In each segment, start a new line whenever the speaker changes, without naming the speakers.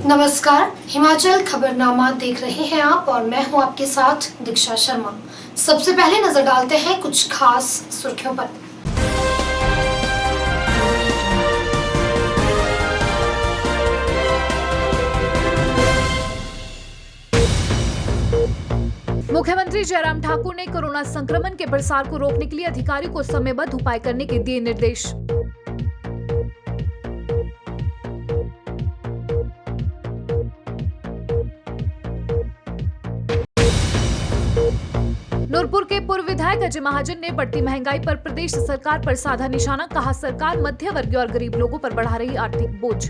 नमस्कार, हिमाचल खबरनामा देख रहे हैं आप और मैं हूं आपके साथ दीक्षा शर्मा। सबसे पहले नजर डालते हैं कुछ खास सुर्खियों पर।
मुख्यमंत्री जयराम ठाकुर ने कोरोना संक्रमण के प्रसार को रोकने के लिए अधिकारियों को समयबद्ध उपाय करने के दिए निर्देश। नूरपुर के पूर्व विधायक अजय महाजन ने बढ़ती महंगाई पर प्रदेश सरकार पर साधा निशाना, कहा सरकार मध्य वर्गीय और गरीब लोगों पर बढ़ा रही आर्थिक बोझ।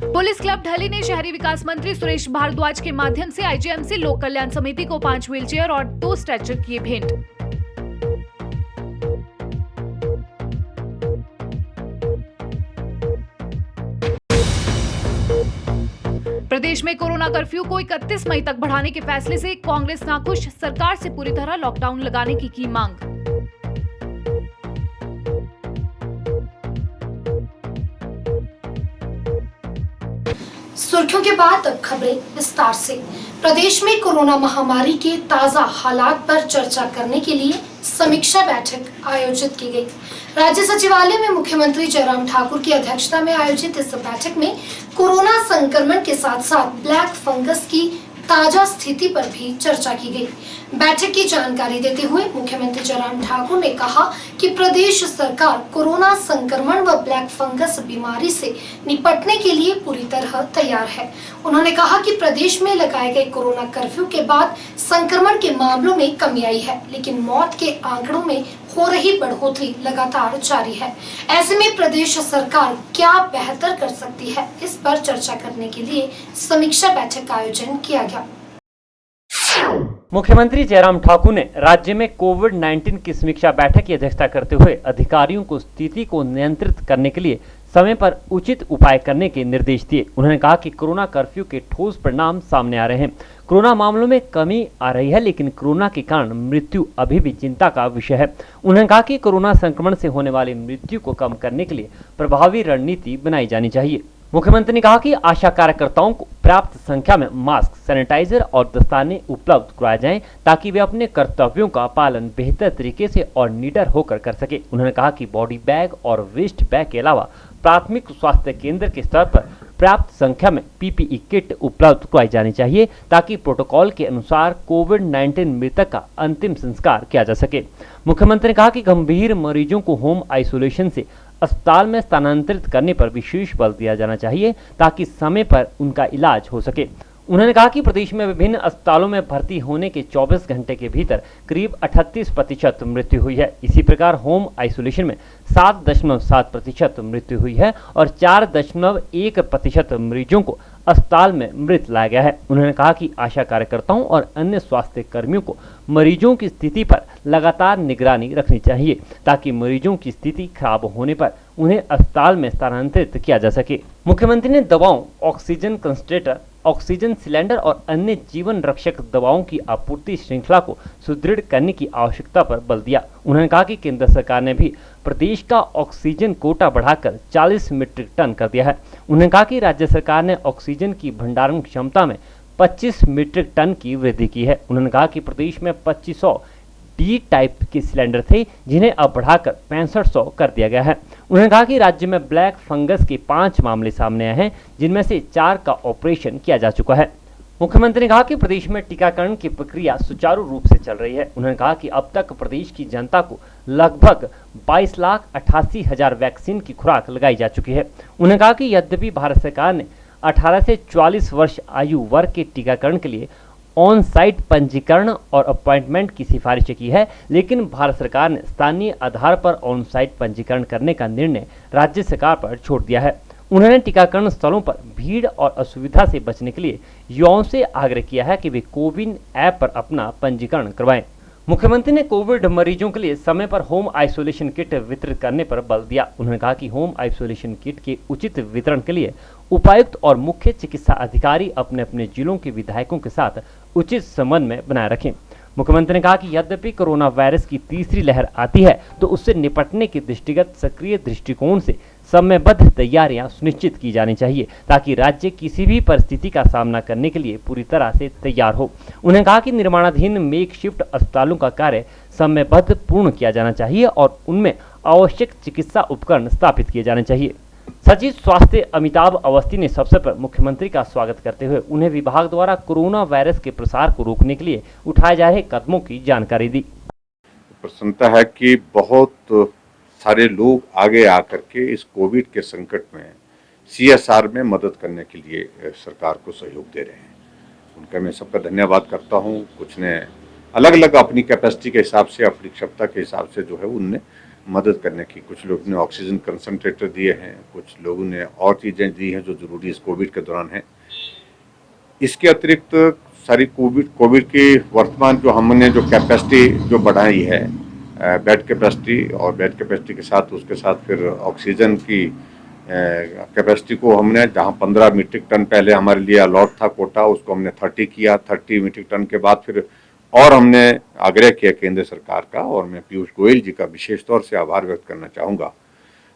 पुलिस क्लब ढली ने शहरी विकास मंत्री सुरेश भारद्वाज के माध्यम से आईजीएमसी लोक कल्याण समिति को 5 व्हीलचेयर और 2 स्ट्रेचर किए भेंट। प्रदेश में कोरोना कर्फ्यू को 31 मई तक बढ़ाने के फैसले से कांग्रेस नाखुश, सरकार से पूरी तरह लॉकडाउन लगाने की मांग।
सुर्खियों के बाद अब खबरें विस्तार से। प्रदेश में कोरोना महामारी के ताजा हालात पर चर्चा करने के लिए समीक्षा बैठक आयोजित की गई। राज्य सचिवालय में मुख्यमंत्री जयराम ठाकुर की अध्यक्षता में आयोजित इस बैठक में कोरोना संक्रमण के साथ साथ ब्लैक फंगस की ताजा स्थिति पर भी चर्चा की गई। बैठक की जानकारी देते हुए मुख्यमंत्री जयराम ठाकुर ने कहा कि प्रदेश सरकार कोरोना संक्रमण व ब्लैक फंगस बीमारी से निपटने के लिए पूरी तरह तैयार है। उन्होंने कहा कि प्रदेश में लगाए गए कोरोना कर्फ्यू के बाद संक्रमण के मामलों में कमी आई है, लेकिन मौत के आंकड़ों में हो रही बढ़ोतरी लगातार जारी है। ऐसे में प्रदेश सरकार क्या बेहतर कर सकती है, इस पर चर्चा करने के लिए समीक्षा बैठक का आयोजन किया गया।
मुख्यमंत्री जयराम ठाकुर ने राज्य में कोविड-19 की समीक्षा बैठक की अध्यक्षता करते हुए अधिकारियों को स्थिति को नियंत्रित करने के लिए समय पर उचित उपाय करने के निर्देश दिए। उन्होंने कहा कि कोरोना कर्फ्यू के ठोस परिणाम सामने आ रहे हैं। कोरोना मामलों में कमी आ रही है, लेकिन कोरोना के कारण मृत्यु अभी भी चिंता का विषय है। उन्होंने कहा कि कोरोना संक्रमण से होने वाली मृत्यु को कम करने के लिए प्रभावी रणनीति बनाई जानी चाहिए। मुख्यमंत्री ने कहा कि आशा कार्यकर्ताओं को पर्याप्त संख्या में मास्क, सैनिटाइजर और दस्ताने उपलब्ध कराए जाएं, ताकि वे अपने कर्तव्यों का पालन बेहतर तरीके से और निडर होकर कर सके। उन्होंने कहा कि बॉडी बैग और वेस्ट बैग के अलावा प्राथमिक स्वास्थ्य केंद्र के स्तर पर पर्याप्त संख्या में पीपीई किट उपलब्ध कराई जानी चाहिए, ताकि प्रोटोकॉल के अनुसार कोविड-19 मृतक का अंतिम संस्कार किया जा सके। मुख्यमंत्री ने कहा कि गंभीर मरीजों को होम आइसोलेशन से अस्पताल में स्थानांतरित करने पर विशेष बल दिया जाना चाहिए, ताकि समय पर उनका इलाज हो सके। उन्होंने कहा कि प्रदेश में विभिन्न अस्पतालों में भर्ती होने के 24 घंटे के भीतर करीब 38% मृत्यु हुई है। इसी प्रकार होम आइसोलेशन में 7.7% मृत्यु हुई है और 4.1% मरीजों को अस्पताल में मृत लाया गया है। उन्होंने कहा कि आशा कार्यकर्ताओं और अन्य स्वास्थ्य कर्मियों को मरीजों की स्थिति पर लगातार निगरानी रखनी चाहिए, ताकि मरीजों की स्थिति खराब होने पर उन्हें अस्पताल में स्थानांतरित किया जा सके। मुख्यमंत्री ने दवाओं, ऑक्सीजन कंसंट्रेटर, ऑक्सीजन सिलेंडर और अन्य जीवन रक्षक दवाओं की आपूर्ति श्रृंखला को सुदृढ़ करने की आवश्यकता पर बल दिया। उन्होंने कहा कि केंद्र सरकार ने भी प्रदेश का ऑक्सीजन कोटा बढ़ाकर 40 मीट्रिक टन कर दिया है। उन्होंने कहा कि राज्य सरकार ने ऑक्सीजन की भंडारण क्षमता में 25 मीट्रिक टन की वृद्धि की है। उन्होंने कहा कि प्रदेश में 2500 डी टाइप के सिलेंडर थे, जिन्हें अब बढ़ाकर 6500 कर दिया गया है। उन्होंने कहा कि राज्य में ब्लैक फंगस के 5 मामले सामने आए हैं, जिनमें से 4 का ऑपरेशन किया जा चुका है। मुख्यमंत्री ने कहा कि प्रदेश में टीकाकरण की प्रक्रिया सुचारू रूप से चल रही है। उन्होंने कहा कि अब तक प्रदेश की जनता को लगभग 22,88,000 वैक्सीन की खुराक लगाई जा चुकी है। उन्होंने कहा कि यद्यपि भारत सरकार ने 18 से 44 वर्ष आयु वर्ग के टीकाकरण के लिए ऑन साइट पंजीकरण और अपॉइंटमेंट की सिफारिश की है, लेकिन भारत सरकार ने स्थानीय आधार पर ऑन साइट पंजीकरण करने का निर्णय राज्य सरकार पर छोड़ दिया है। उन्होंने टीकाकरण स्थलों पर भीड़ और असुविधा से बचने के लिए युवाओं से आग्रह किया है कि वे कोविन ऐप पर अपना पंजीकरण करवाएं। मुख्यमंत्री ने कोविड मरीजों के लिए समय पर होम आइसोलेशन किट वितरित करने पर बल दिया। उन्होंने कहा कि होम आइसोलेशन किट के उचित वितरण के लिए उपायुक्त और मुख्य चिकित्सा अधिकारी अपने अपने जिलों के विधायकों के साथ उचित संबंध में बनाए रखें। मुख्यमंत्री ने कहा कि यद्यपि कोरोना वायरस की तीसरी लहर आती है तो उससे निपटने के दृष्टिगत सक्रिय दृष्टिकोण से समयबद्ध तैयारियां सुनिश्चित की जानी चाहिए ताकि राज्य किसी भी परिस्थिति का सामना करने के लिए पूरी तरह से तैयार हो। उन्होंने कहा कि निर्माणाधीन मेक शिफ्ट अस्पतालों का कार्य समयबद्ध पूर्ण किया जाना चाहिए और उनमें आवश्यक चिकित्सा उपकरण स्थापित किए जाने चाहिए। सचिव स्वास्थ्य अमिताभ अवस्थी ने इस अवसर पर मुख्यमंत्री का स्वागत करते हुए उन्हें विभाग द्वारा कोरोना वायरस के प्रसार को रोकने के लिए उठाए जा रहे कदमों की जानकारी दी।
प्रसन्नता है कि बहुत सारे लोग आगे आकर के इस कोविड के संकट में CSR में मदद करने के लिए सरकार को सहयोग दे रहे हैं। उनका मैं सबका धन्यवाद करता हूं। कुछ ने अलग अलग अपनी कैपेसिटी के हिसाब से, अपनी क्षमता के हिसाब से जो है उनने मदद करने की, कुछ लोगों ने ऑक्सीजन कंसंट्रेटर दिए हैं, कुछ लोगों ने और चीज़ें दी हैं जो ज़रूरी इस कोविड के दौरान है। इसके अतिरिक्त सारी कोविड की वर्तमान जो हमने जो कैपेसिटी जो बढ़ाई है, बेड कैपेसिटी, और बेड कैपेसिटी के साथ उसके साथ फिर ऑक्सीजन की कैपेसिटी को हमने, जहां 15 मीट्रिक टन पहले हमारे लिए अलॉट था कोटा, उसको हमने 30 किया। 30 मीट्रिक टन के बाद फिर और हमने आग्रह किया केंद्र सरकार का, और मैं पीयूष गोयल जी का विशेष तौर से आभार व्यक्त करना चाहूँगा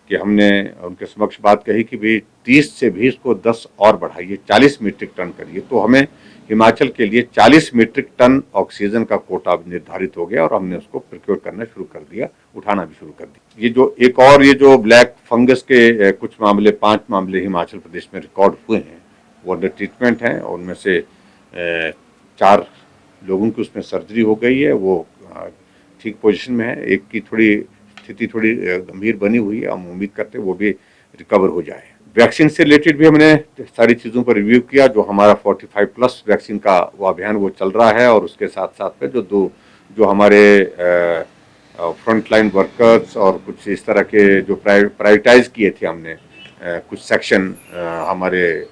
कि हमने उनके समक्ष बात कही कि भाई 30 से भी इसको 10 और बढ़ाइए, 40 मीट्रिक टन करिए। तो हमें हिमाचल के लिए 40 मीट्रिक टन ऑक्सीजन का कोटा निर्धारित हो गया और हमने उसको प्रोक्योर करना शुरू कर दिया, उठाना भी शुरू कर दिया। ये जो एक और ये जो ब्लैक फंगस के कुछ मामले, 5 मामले हिमाचल प्रदेश में रिकॉर्ड हुए हैं, वो अंडर ट्रीटमेंट हैं, और उनमें से 4 लोगों की उसमें सर्जरी हो गई है, वो ठीक पोजीशन में है। एक की थोड़ी स्थिति थोड़ी गंभीर बनी हुई है, हम उम्मीद करते हैं वो भी रिकवर हो जाए। वैक्सीन से रिलेटेड भी हमने सारी चीज़ों पर रिव्यू किया। जो हमारा 45+ वैक्सीन का वो अभियान वो चल रहा है, और उसके साथ साथ में जो हमारे फ्रंटलाइन वर्कर्स और कुछ इस तरह के जो प्रायोरिटाइज किए थे हमने कुछ सेक्शन हमारे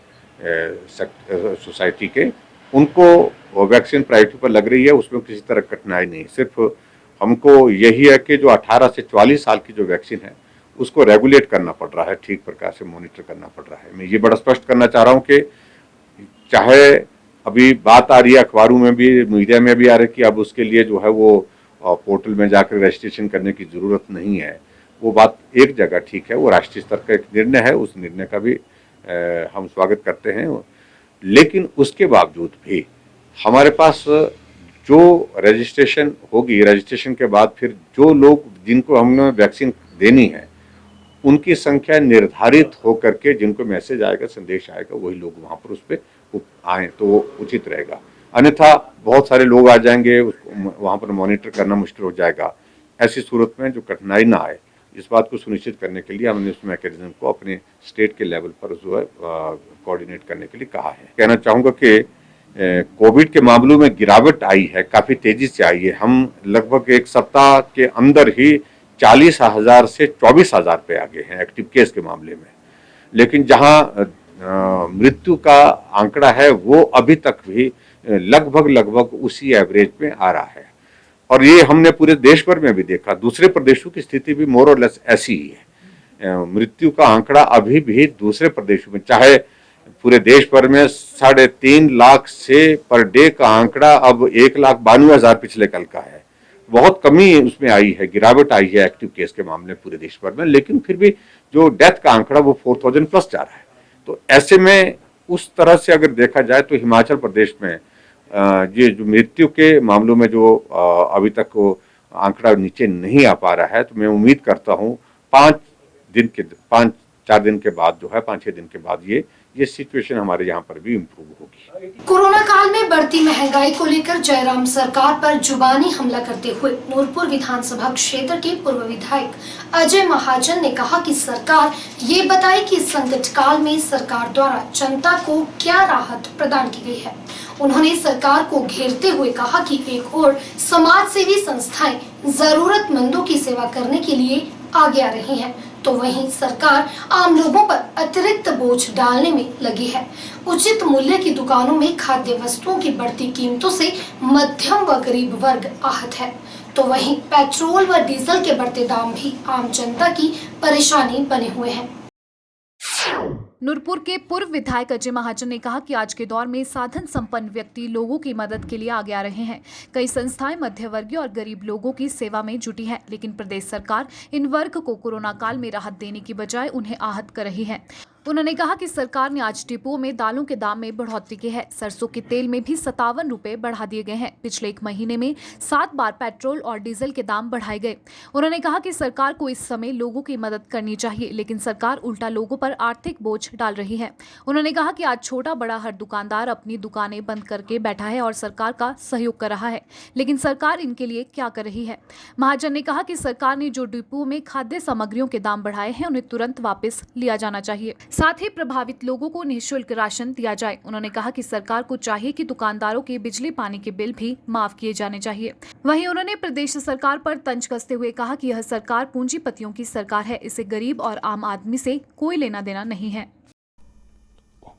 सोसाइटी के, उनको वैक्सीन प्रायोरिटी पर लग रही है। उसमें किसी तरह कठिनाई नहीं। सिर्फ हमको यही है कि जो 18 से 44 साल की जो वैक्सीन है उसको रेगुलेट करना पड़ रहा है, ठीक प्रकार से मॉनिटर करना पड़ रहा है। मैं ये बड़ा स्पष्ट करना चाह रहा हूँ कि चाहे अभी बात आ रही है अखबारों में भी, मीडिया में भी आ रही है कि अब उसके लिए जो है वो पोर्टल में जाकर रजिस्ट्रेशन करने की ज़रूरत नहीं है। वो बात एक जगह ठीक है, वो राष्ट्रीय स्तर का एक निर्णय है, उस निर्णय का भी हम स्वागत करते हैं। लेकिन उसके बावजूद भी हमारे पास जो रजिस्ट्रेशन होगी, रजिस्ट्रेशन के बाद फिर जो लोग जिनको हमने वैक्सीन देनी है उनकी संख्या निर्धारित हो करके, जिनको मैसेज आएगा, संदेश आएगा, वही लोग वहाँ पर उस पर आएँ तो वो उचित रहेगा। अन्यथा बहुत सारे लोग आ जाएंगे, उसको वहाँ पर मॉनिटर करना मुश्किल हो जाएगा। ऐसी सूरत में जो कठिनाई ना आए, इस बात को सुनिश्चित करने के लिए हमने उस मैकेनिज्म को अपने स्टेट के लेवल पर जो है कोऑर्डिनेट करने के लिए कहा है। कहना चाहूँगा कि कोविड के मामलों में गिरावट आई है, काफ़ी तेज़ी से आई है। हम लगभग एक सप्ताह के अंदर ही 40,000 से 24,000 पे आ गए हैं एक्टिव केस के मामले में। लेकिन जहां मृत्यु का आंकड़ा है वो अभी तक भी लगभग उसी एवरेज में आ रहा है, और ये हमने पूरे देश भर में भी देखा। दूसरे प्रदेशों की स्थिति भी मोर और लेस ऐसी ही है। मृत्यु का आंकड़ा अभी भी दूसरे प्रदेशों में, चाहे पूरे देश भर में 3.5 लाख से पर डे का आंकड़ा अब 1,92,000 पिछले कल का है। बहुत कमी उसमें आई है, गिरावट आई है एक्टिव केस के मामले पूरे देश भर में। लेकिन फिर भी जो डेथ का आंकड़ा वो 4,000 प्लस जा रहा है। तो ऐसे में उस तरह से अगर देखा जाए तो हिमाचल प्रदेश में ये जो मृत्यु के मामलों में जो अभी तक वो आंकड़ा नीचे नहीं आ पा रहा है, तो मैं उम्मीद करता हूँ 5-4 दिन के बाद जो है, 5-6 दिन के बाद ये सिचुएशन हमारे यहाँ पर भी इम्प्रूव होगी।
कोरोना काल में बढ़ती महंगाई को लेकर जयराम सरकार पर जुबानी हमला करते हुए नूरपुर विधानसभा क्षेत्र के पूर्व विधायक अजय महाजन ने कहा कि सरकार ये बताए कि संकट काल में सरकार द्वारा जनता को क्या राहत प्रदान की गई है। उन्होंने सरकार को घेरते हुए कहा कि एक ओर समाज सेवी संस्थाएं जरूरतमंदों की सेवा करने के लिए आगे आ रही हैं, तो वहीं सरकार आम लोगों पर अतिरिक्त बोझ डालने में लगी है। उचित मूल्य की दुकानों में खाद्य वस्तुओं की बढ़ती कीमतों से मध्यम व गरीब वर्ग आहत है, तो वहीं पेट्रोल व डीजल के बढ़ते दाम भी आम जनता की परेशानी बने हुए हैं।
नूरपुर के पूर्व विधायक अजय महाजन ने कहा कि आज के दौर में साधन संपन्न व्यक्ति लोगों की मदद के लिए आगे आ रहे हैं। कई संस्थाएं मध्यवर्गीय और गरीब लोगों की सेवा में जुटी है, लेकिन प्रदेश सरकार इन वर्ग को कोरोना काल में राहत देने की बजाय उन्हें आहत कर रही है। उन्होंने कहा कि सरकार ने आज डिपुओं में दालों के दाम में बढ़ोतरी की है। सरसों के तेल में भी 57 रुपए बढ़ा दिए गए हैं। पिछले एक महीने में 7 बार पेट्रोल और डीजल के दाम बढ़ाए गए। उन्होंने कहा कि सरकार को इस समय लोगों की मदद करनी चाहिए, लेकिन सरकार उल्टा लोगों पर आर्थिक बोझ डाल रही है। उन्होंने कहा कि आज छोटा बड़ा हर दुकानदार अपनी दुकानें बंद करके बैठा है और सरकार का सहयोग कर रहा है, लेकिन सरकार इनके लिए क्या कर रही है। महाजन ने कहा कि सरकार ने जो डिपुओं में खाद्य सामग्रियों के दाम बढ़ाए हैं उन्हें तुरंत वापस लिया जाना चाहिए। साथ ही प्रभावित लोगों को निःशुल्क राशन दिया जाए। उन्होंने कहा कि सरकार को चाहिए कि दुकानदारों के बिजली पानी के बिल भी माफ किए जाने चाहिए। वहीं उन्होंने प्रदेश सरकार पर तंज कसते हुए कहा कि यह सरकार पूंजीपतियों की सरकार है, इसे गरीब और आम आदमी से कोई लेना देना नहीं है।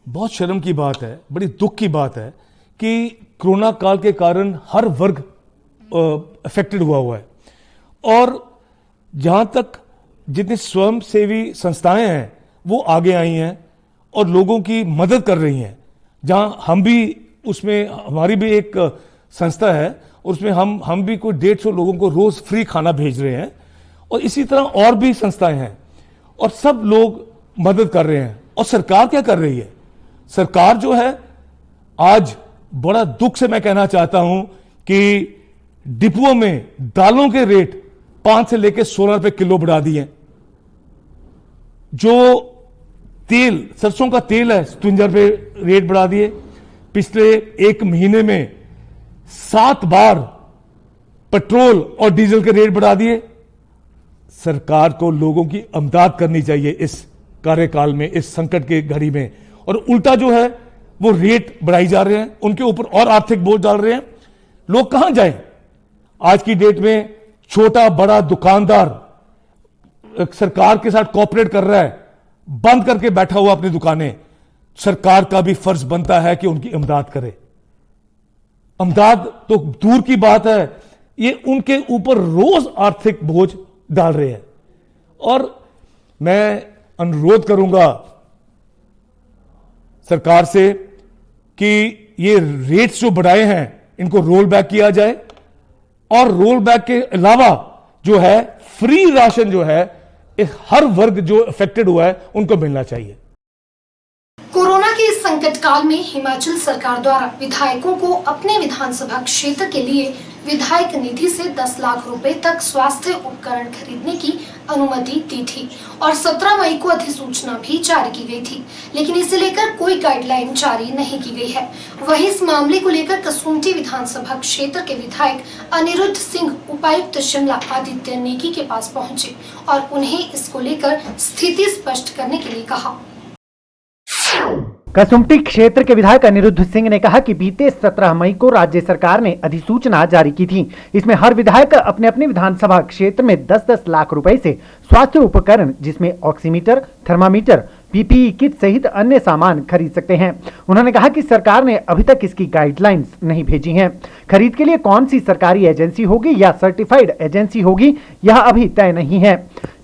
बहुत शर्म की बात है, बड़ी दुख की बात है कि कोरोना काल के कारण हर वर्ग अफेक्टेड हुआ है और जहां तक जितनी स्वयंसेवी संस्थाएं हैं वो आगे आई हैं और लोगों की मदद कर रही हैं। जहां हम भी उसमें, हमारी भी एक संस्था है और उसमें हम भी कोई 150 लोगों को रोज फ्री खाना भेज रहे हैं और इसी तरह और भी संस्थाएं हैं और सब लोग मदद कर रहे हैं। और सरकार क्या कर रही है? सरकार जो है, आज बड़ा दुख से मैं कहना चाहता हूं कि डिपुओं में दालों के रेट 5 से लेकर 16 रुपए किलो बढ़ा दिए। जो तेल, सरसों का तेल है 57 रुपए रेट बढ़ा दिए। पिछले एक महीने में 7 बार पेट्रोल और डीजल के रेट बढ़ा दिए। सरकार को लोगों की इमदाद करनी चाहिए इस कार्यकाल में, इस संकट के घड़ी में, और उल्टा जो है वो रेट बढ़ाई जा रहे हैं, उनके ऊपर और आर्थिक बोझ डाल रहे हैं। लोग कहां जाएं? आज की डेट में छोटा बड़ा दुकानदार सरकार के साथ कोऑपरेट कर रहा है, बंद करके बैठा हुआ अपनी दुकानें। सरकार का भी फर्ज बनता है कि उनकी इमदाद करे। इमदाद तो दूर की बात है, ये उनके ऊपर रोज आर्थिक बोझ डाल रहे हैं। और मैं अनुरोध करूंगा सरकार से कि ये रेट्स जो बढ़ाए हैं इनको रोल बैक किया जाए और रोल बैक के अलावा जो है फ्री राशन जो है हर वर्ग जो अफेक्टेड हुआ है उनको मिलना चाहिए।
कोरोना के इस संकट काल में हिमाचल सरकार द्वारा विधायकों को अपने विधानसभा क्षेत्र के लिए विधायक निधि से 10 लाख रुपए तक स्वास्थ्य उपकरण खरीदने की अनुमति दी थी और 17 मई को अधिसूचना भी जारी की गई थी, लेकिन इसे लेकर कोई गाइडलाइन जारी नहीं की गई है। वहीं इस मामले को लेकर कसुम्पटी विधानसभा क्षेत्र के विधायक अनिरुद्ध सिंह उपायुक्त शिमला आदित्य नेगी के पास पहुंचे और उन्हें इसको लेकर स्थिति स्पष्ट करने के लिए कहा।
कसुम्पटी क्षेत्र के विधायक अनिरुद्ध सिंह ने कहा कि बीते 17 मई को राज्य सरकार ने अधिसूचना जारी की थी। इसमें हर विधायक अपने अपने विधानसभा क्षेत्र में 10-10 लाख रुपए से स्वास्थ्य उपकरण जिसमें ऑक्सीमीटर, थर्मामीटर, पीपीई किट सहित अन्य सामान खरीद सकते हैं। उन्होंने कहा कि सरकार ने अभी तक इसकी गाइडलाइंस नहीं भेजी हैं। खरीद के लिए कौन सी सरकारी एजेंसी होगी या सर्टिफाइड एजेंसी होगी यह अभी तय नहीं है।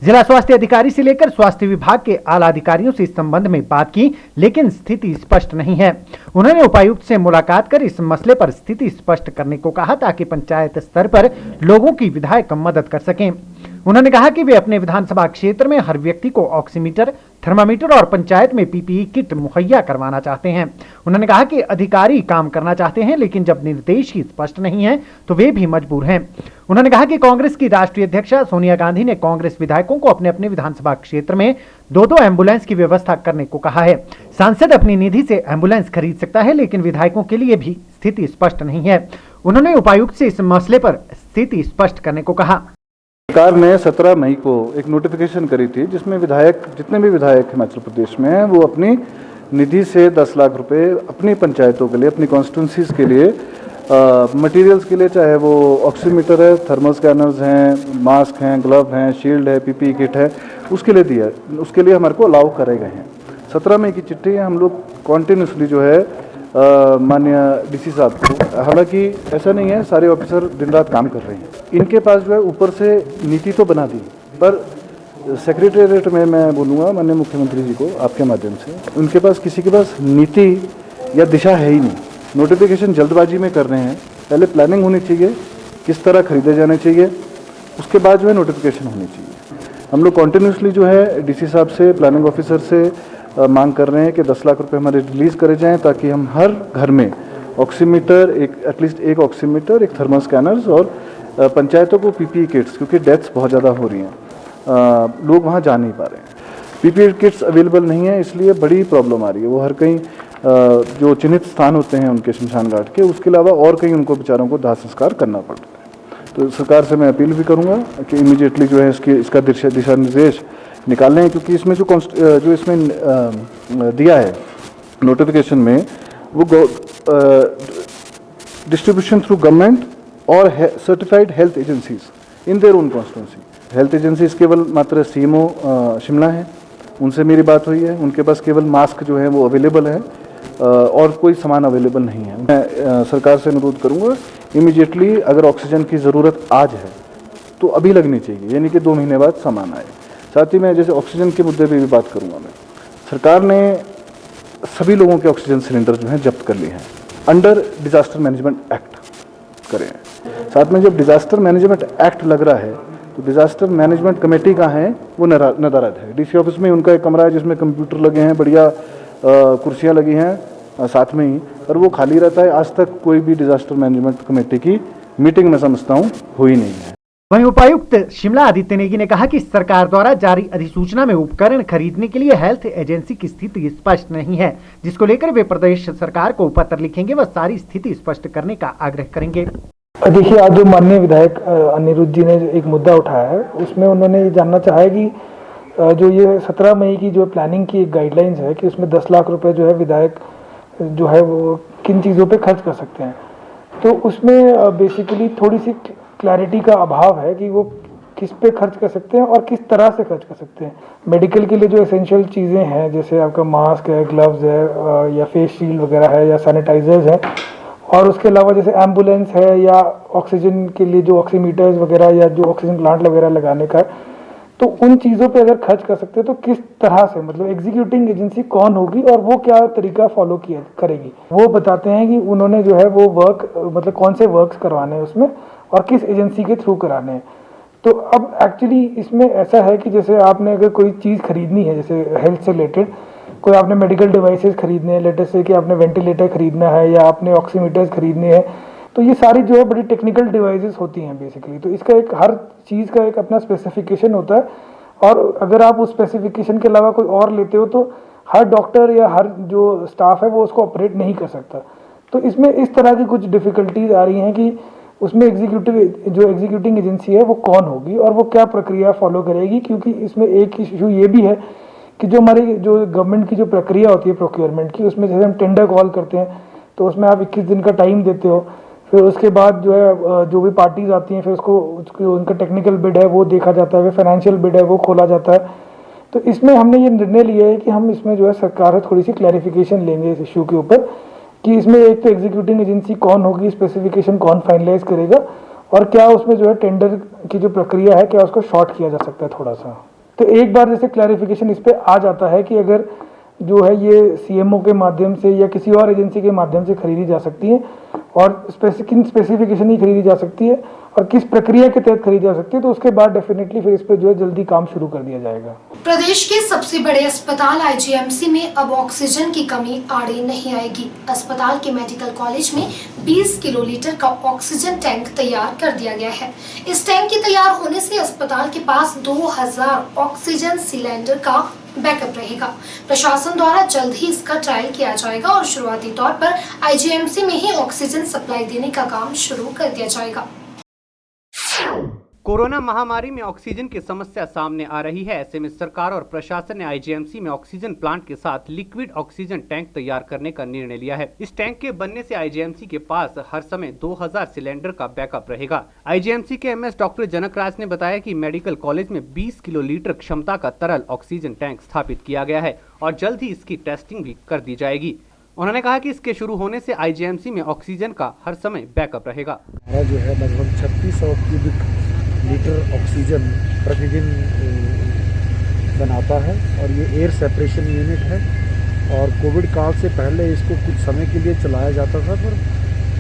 जिला स्वास्थ्य अधिकारी से लेकर स्वास्थ्य विभाग के आला अधिकारियों से इस संबंध में बात की, लेकिन स्थिति स्पष्ट नहीं है। उन्होंने उपायुक्त से मुलाकात कर इस मसले पर स्थिति स्पष्ट करने को कहा ताकि पंचायत स्तर पर लोगों की विधायक मदद कर सकें। उन्होंने कहा कि वे अपने विधानसभा क्षेत्र में हर व्यक्ति को ऑक्सीमीटर, थर्मामीटर और पंचायत में पीपीई किट मुहैया करवाना चाहते हैं। उन्होंने कहा कि अधिकारी काम करना चाहते हैं, लेकिन जब निर्देश ही स्पष्ट नहीं है तो वे भी मजबूर हैं। उन्होंने कहा कि कांग्रेस की राष्ट्रीय अध्यक्ष सोनिया गांधी ने कांग्रेस विधायकों को अपने अपने विधानसभा क्षेत्र में 2-2 एम्बुलेंस की व्यवस्था करने को कहा है। सांसद अपनी निधि से एम्बुलेंस खरीद सकता है, लेकिन विधायकों के लिए भी स्थिति स्पष्ट नहीं है। उन्होंने उपायुक्त से इस मसले पर स्थिति स्पष्ट करने को कहा।
सरकार ने 17 मई को एक नोटिफिकेशन करी थी जिसमें विधायक, जितने भी विधायक हिमाचल प्रदेश में हैं, वो अपनी निधि से 10 लाख रुपए अपनी पंचायतों के लिए, अपनी कॉन्स्टिट्यूंसीज के लिए, मटेरियल्स के लिए, चाहे वो ऑक्सीमीटर है, थर्मल स्कैनर्स हैं, मास्क हैं, ग्लव हैं, शील्ड है, पीपीई किट है, उसके लिए दिया, उसके लिए हमारे को अलाउ करे गए हैं। 17 मई की चिट्ठी है, हम लोग कॉन्टिन्यूसली जो है माननीय डीसी साहब को, हालांकि ऐसा नहीं है सारे ऑफिसर दिन रात काम कर रहे हैं, इनके पास जो है ऊपर से नीति तो बना दी, पर सेक्रेटेरिएट में मैं बोलूँगा माननीय मुख्यमंत्री जी को आपके माध्यम से, उनके पास किसी के पास नीति या दिशा है ही नहीं। नोटिफिकेशन जल्दबाजी में कर रहे हैं। पहले प्लानिंग होनी चाहिए, किस तरह खरीदे जाने चाहिए, उसके बाद जो है नोटिफिकेशन होनी चाहिए। हम लोग कॉन्टिन्यूसली जो है डीसी साहब से, प्लानिंग ऑफिसर से मांग कर रहे हैं कि 10 लाख रुपए हमारे रिलीज़ करे जाएँ, ताकि हम हर घर में ऑक्सीमीटर, एटलीस्ट एक ऑक्सीमीटर, एक थर्मल स्कैनर्स और पंचायतों को पीपीई किट्स, क्योंकि डेथ्स बहुत ज़्यादा हो रही हैं, लोग वहाँ जा नहीं पा रहे हैं, पीपीई किट्स अवेलेबल नहीं है, इसलिए बड़ी प्रॉब्लम आ रही है। वो हर कहीं जो चिन्हित स्थान होते हैं उनके शमशान घाट के, उसके अलावा और कहीं उनको बेचारों को दाह संस्कार करना पड़ रहा है। तो सरकार से मैं अपील भी करूँगा कि इमीडिएटली जो है इसका दिशा निर्देश निकालें, क्योंकि इसमें जो इसमें दिया है नोटिफिकेशन में, वो डिस्ट्रीब्यूशन थ्रू गवर्नमेंट और certified health agencies in their own constituency. Health agencies केवल मात्र सीएमओ शिमला है, उनसे मेरी बात हुई है, उनके पास केवल मास्क जो है वो अवेलेबल है और कोई सामान अवेलेबल नहीं है। मैं सरकार से अनुरोध करूंगा इमीडिएटली, अगर ऑक्सीजन की ज़रूरत आज है तो अभी लगनी चाहिए, यानी कि 2 महीने बाद सामान आए। साथ ही मैं जैसे ऑक्सीजन के मुद्दे पर भी बात करूँगा। मैं सरकार ने सभी लोगों के ऑक्सीजन सिलेंडर जो हैं जब्त कर लिए हैं, अंडर डिजास्टर मैनेजमेंट एक्ट करें हैं। साथ में जब डिजास्टर मैनेजमेंट एक्ट लग रहा है तो डिजास्टर मैनेजमेंट कमेटी का है वो नदारद है। डीसी ऑफिस में उनका एक कमरा है जिसमें कंप्यूटर लगे हैं, बढ़िया कुर्सियां लगी हैं साथ में ही, पर वो खाली रहता है। आज तक कोई भी डिजास्टर मैनेजमेंट कमेटी की मीटिंग मैं समझता हूँ हुई नहीं है।
वहीं उपायुक्त शिमला आदित्य नेगी ने कहा कि सरकार द्वारा जारी अधिसूचना में उपकरण खरीदने के लिए हेल्थ एजेंसी की स्थिति स्पष्ट नहीं है, जिसको लेकर वे प्रदेश सरकार को पत्र लिखेंगे व सारी स्थिति स्पष्ट करने का आग्रह करेंगे।
देखिए, आज जो माननीय विधायक अनिरुद्ध जी ने एक मुद्दा उठाया है, उसमें उन्होंने ये जानना चाहा है कि जो ये 17 मई की जो प्लानिंग की एक गाइडलाइंस है कि उसमें 10 लाख रुपए जो है विधायक जो है वो किन चीज़ों पे खर्च कर सकते हैं। तो उसमें बेसिकली थोड़ी सी क्लैरिटी का अभाव है कि वो किस पे खर्च कर सकते हैं और किस तरह से खर्च कर सकते हैं। मेडिकल के लिए जो एसेंशियल चीज़ें हैं, जैसे आपका मास्क है, ग्लव्स है या फेस शील्ड वगैरह है या सैनिटाइजर्स है, और उसके अलावा जैसे एम्बुलेंस है या ऑक्सीजन के लिए जो ऑक्सीमीटर्स वगैरह या जो ऑक्सीजन प्लांट वगैरह लगाने का है, तो उन चीज़ों पे अगर खर्च कर सकते हैं तो किस तरह से, मतलब एग्जीक्यूटिंग एजेंसी कौन होगी और वो क्या तरीका फॉलो किया करेगी, वो बताते हैं कि उन्होंने जो है वो वर्क, मतलब कौन से वर्क्स करवाने हैं उसमें और किस एजेंसी के थ्रू कराने हैं। तो अब एक्चुअली इसमें ऐसा है कि जैसे आपने अगर कोई चीज़ खरीदनी है, जैसे हेल्थ से रिलेटेड कोई आपने मेडिकल डिवाइसेस खरीदने हैं, लेटेस्ट से कि आपने वेंटिलेटर खरीदना है या आपने ऑक्सीमीटर्स खरीदने हैं, तो ये सारी जो है बड़ी टेक्निकल डिवाइसेस होती हैं बेसिकली। तो इसका एक हर चीज़ का एक अपना स्पेसिफिकेशन होता है, और अगर आप उस स्पेसिफिकेशन के अलावा कोई और लेते हो तो हर डॉक्टर या हर जो स्टाफ है वो उसको ऑपरेट नहीं कर सकता। तो इसमें इस तरह की कुछ डिफ़िकल्टीज आ रही हैं कि उसमें एग्जीक्यूटिंग एजेंसी है वो कौन होगी और वो क्या प्रक्रिया फॉलो करेगी, क्योंकि इसमें एक इशू ये भी है कि जो हमारी जो गवर्नमेंट की जो प्रक्रिया होती है प्रोक्योरमेंट की, उसमें जैसे हम टेंडर कॉल करते हैं तो उसमें आप 21 दिन का टाइम देते हो, फिर उसके बाद जो है जो भी पार्टीज आती हैं फिर उसको उनका टेक्निकल बिड है वो देखा जाता है, फिर फाइनेंशियल बिड है वो खोला जाता है। तो इसमें हमने ये निर्णय लिया है कि हम इसमें जो है सरकार से थोड़ी सी क्लैरिफिकेशन लेंगे इस इशू के ऊपर कि इसमें एक तो एग्जीक्यूटिंग एजेंसी कौन होगी, स्पेसिफिकेशन कौन फाइनलाइज करेगा, और क्या उसमें जो है टेंडर की जो प्रक्रिया है क्या उसको शॉर्ट किया जा सकता है थोड़ा सा। तो एक बार जैसे क्लैरिफिकेशन इस पे आ जाता है कि अगर जो है ये सीएमओ के माध्यम से या किसी और एजेंसी के माध्यम से खरीदी जा सकती है और किन स्पेसिफिकेशन ही खरीदी जा सकती है और किस प्रक्रिया के तहत खरीदी जा सकती है, तो उसके बाद डेफिनेटली फिर इस पे जो है जल्दी काम शुरू कर दिया जाएगा।
प्रदेश के सबसे बड़े अस्पताल आईजीएमसी में अब ऑक्सीजन की कमी आड़े नहीं आएगी। अस्पताल के मेडिकल कॉलेज में 20 किलोलीटर का ऑक्सीजन टैंक तैयार कर दिया गया है। इस टैंक के तैयार होने से अस्पताल के पास 2000 ऑक्सीजन सिलेंडर का बैकअप रहेगा। प्रशासन द्वारा जल्द ही इसका ट्रायल किया जाएगा और शुरुआती तौर पर आईजीएमसी में ही ऑक्सीजन सप्लाई देने का काम शुरू कर दिया जाएगा।
कोरोना महामारी में ऑक्सीजन की समस्या सामने आ रही है। ऐसे में सरकार और प्रशासन ने आईजीएमसी में ऑक्सीजन प्लांट के साथ लिक्विड ऑक्सीजन टैंक तैयार करने का निर्णय लिया है। इस टैंक के बनने से आईजीएमसी के पास हर समय 2000 सिलेंडर का बैकअप रहेगा। आईजीएमसी के एमएस डॉक्टर जनकराज ने बताया कि मेडिकल कॉलेज में 20 किलोलीटर क्षमता का तरल ऑक्सीजन टैंक स्थापित किया गया है और जल्द ही इसकी टेस्टिंग भी कर दी जाएगी। उन्होंने कहा कि इसके शुरू होने से आईजीएमसी में ऑक्सीजन का हर समय बैकअप रहेगा।
जो है लगभग 3600 क्यूबिक लीटर ऑक्सीजन प्रतिदिन बनाता है और ये एयर सेपरेशन यूनिट है और कोविड काल से पहले इसको कुछ समय के लिए चलाया जाता था, पर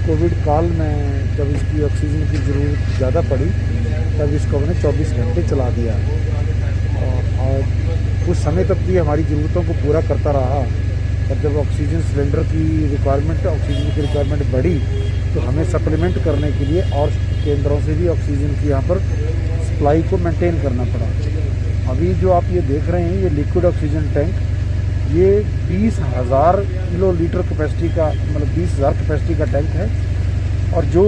कोविड काल में जब इसकी ऑक्सीजन की ज़रूरत ज़्यादा पड़ी तब इसको हमने 24 घंटे चला दिया और कुछ समय तक भी हमारी ज़रूरतों को पूरा करता रहा। और जब ऑक्सीजन सिलेंडर की रिक्वायरमेंट, ऑक्सीजन की रिक्वायरमेंट बढ़ी तो हमें सप्लीमेंट करने के लिए और केंद्रों से भी ऑक्सीजन की यहाँ पर सप्लाई को मेंटेन करना पड़ा। अभी जो आप ये देख रहे हैं ये लिक्विड ऑक्सीजन टैंक, ये 20,000 किलोलीटर कैपेसिटी का, मतलब 20,000 कैपेसिटी का टैंक है और जो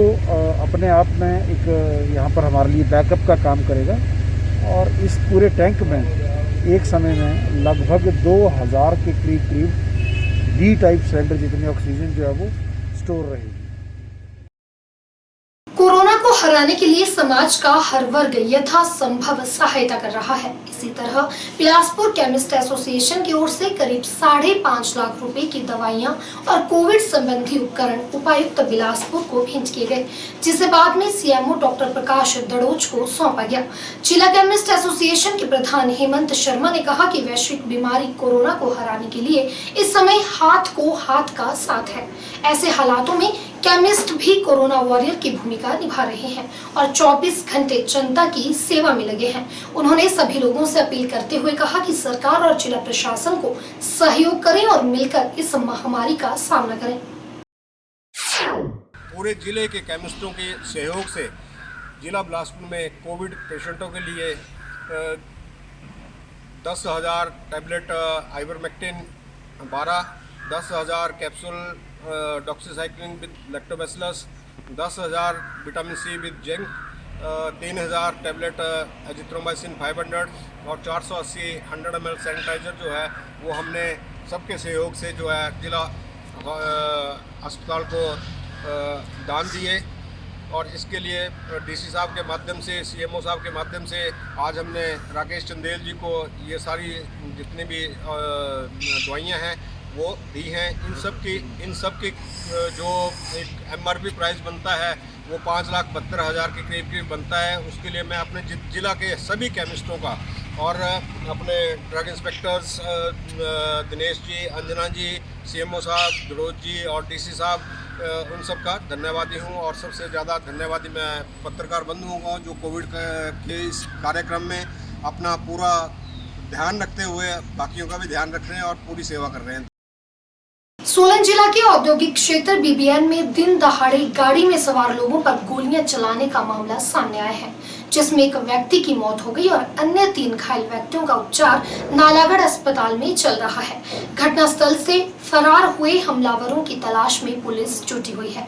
अपने आप में एक यहाँ पर हमारे लिए बैकअप का काम करेगा। और इस पूरे टैंक में एक समय में लगभग 2,000 के करीब डी टाइप सिलेंडर जितनी ऑक्सीजन जो है वो स्टोर रहेगी।
कोरोना को हराने के लिए समाज का हर वर्ग यथासंभव सहायता कर रहा है। इसी तरह बिलासपुर केमिस्ट एसोसिएशन की ओर से करीब 5.5 लाख रुपए की दवाइयां और कोविड संबंधी उपकरण उपायुक्त बिलासपुर को भेंट किए गए, जिसे बाद में सीएमओ डॉक्टर प्रकाश दड़ोच को सौंपा गया। जिला केमिस्ट एसोसिएशन के प्रधान हेमंत शर्मा ने कहा कि वैश्विक बीमारी कोरोना को हराने के लिए इस समय हाथ को हाथ का साथ है। ऐसे हालातों में केमिस्ट भी कोरोना वॉरियर की भूमिका निभा रहे हैं और 24 घंटे जनता की सेवा में लगे हैं। उन्होंने सभी लोगों से अपील करते हुए कहा कि सरकार और जिला प्रशासन को सहयोग करें और मिलकर इस महामारी का सामना करें।
पूरे जिले के केमिस्टों के सहयोग से जिला बिलासपुर में कोविड पेशेंटों के लिए 10,000 tablet ivermectin, 10,000 capsule doxycycline with lactobacillus, 10,000 vitamin C with zinc, 3,000 tablet azithromycin 500 और 480 100 ml सैनिटाइज़र जो है वो हमने सबके सहयोग से जो है जिला अस्पताल को दान दिए। और इसके लिए डीसी साहब के माध्यम से, सीएमओ साहब के माध्यम से आज हमने राकेश चंदेल जी को ये सारी जितनी भी दवाइयाँ हैं वो दी हैं। इन सब की जो एक एमआरपी प्राइस बनता है वो 5,72,000 के करीब बनता है। उसके लिए मैं अपने जिला के सभी केमिस्टों का और अपने ड्रग इंस्पेक्टर्स दिनेश जी, अंजना जी, सीएमओ साहब, दड़ोच जी और डीसी साहब, उन सब का धन्यवादी हूँ। और सबसे ज़्यादा धन्यवादी मैं पत्रकार बंधुओं को जो कोविड के इस कार्यक्रम में अपना पूरा ध्यान रखते हुए बाकियों का भी ध्यान रख रहे हैं और पूरी सेवा कर रहे हैं।
सोलन जिला के औद्योगिक क्षेत्र बीबीएन में दिन दहाड़े गाड़ी में सवार लोगों पर गोलियां चलाने का मामला सामने आया है, जिसमें एक व्यक्ति की मौत हो गई और अन्य 3 घायल व्यक्तियों का उपचार नालागढ़ अस्पताल में चल रहा है। घटनास्थल से फरार हुए हमलावरों की तलाश में पुलिस जुटी हुई है।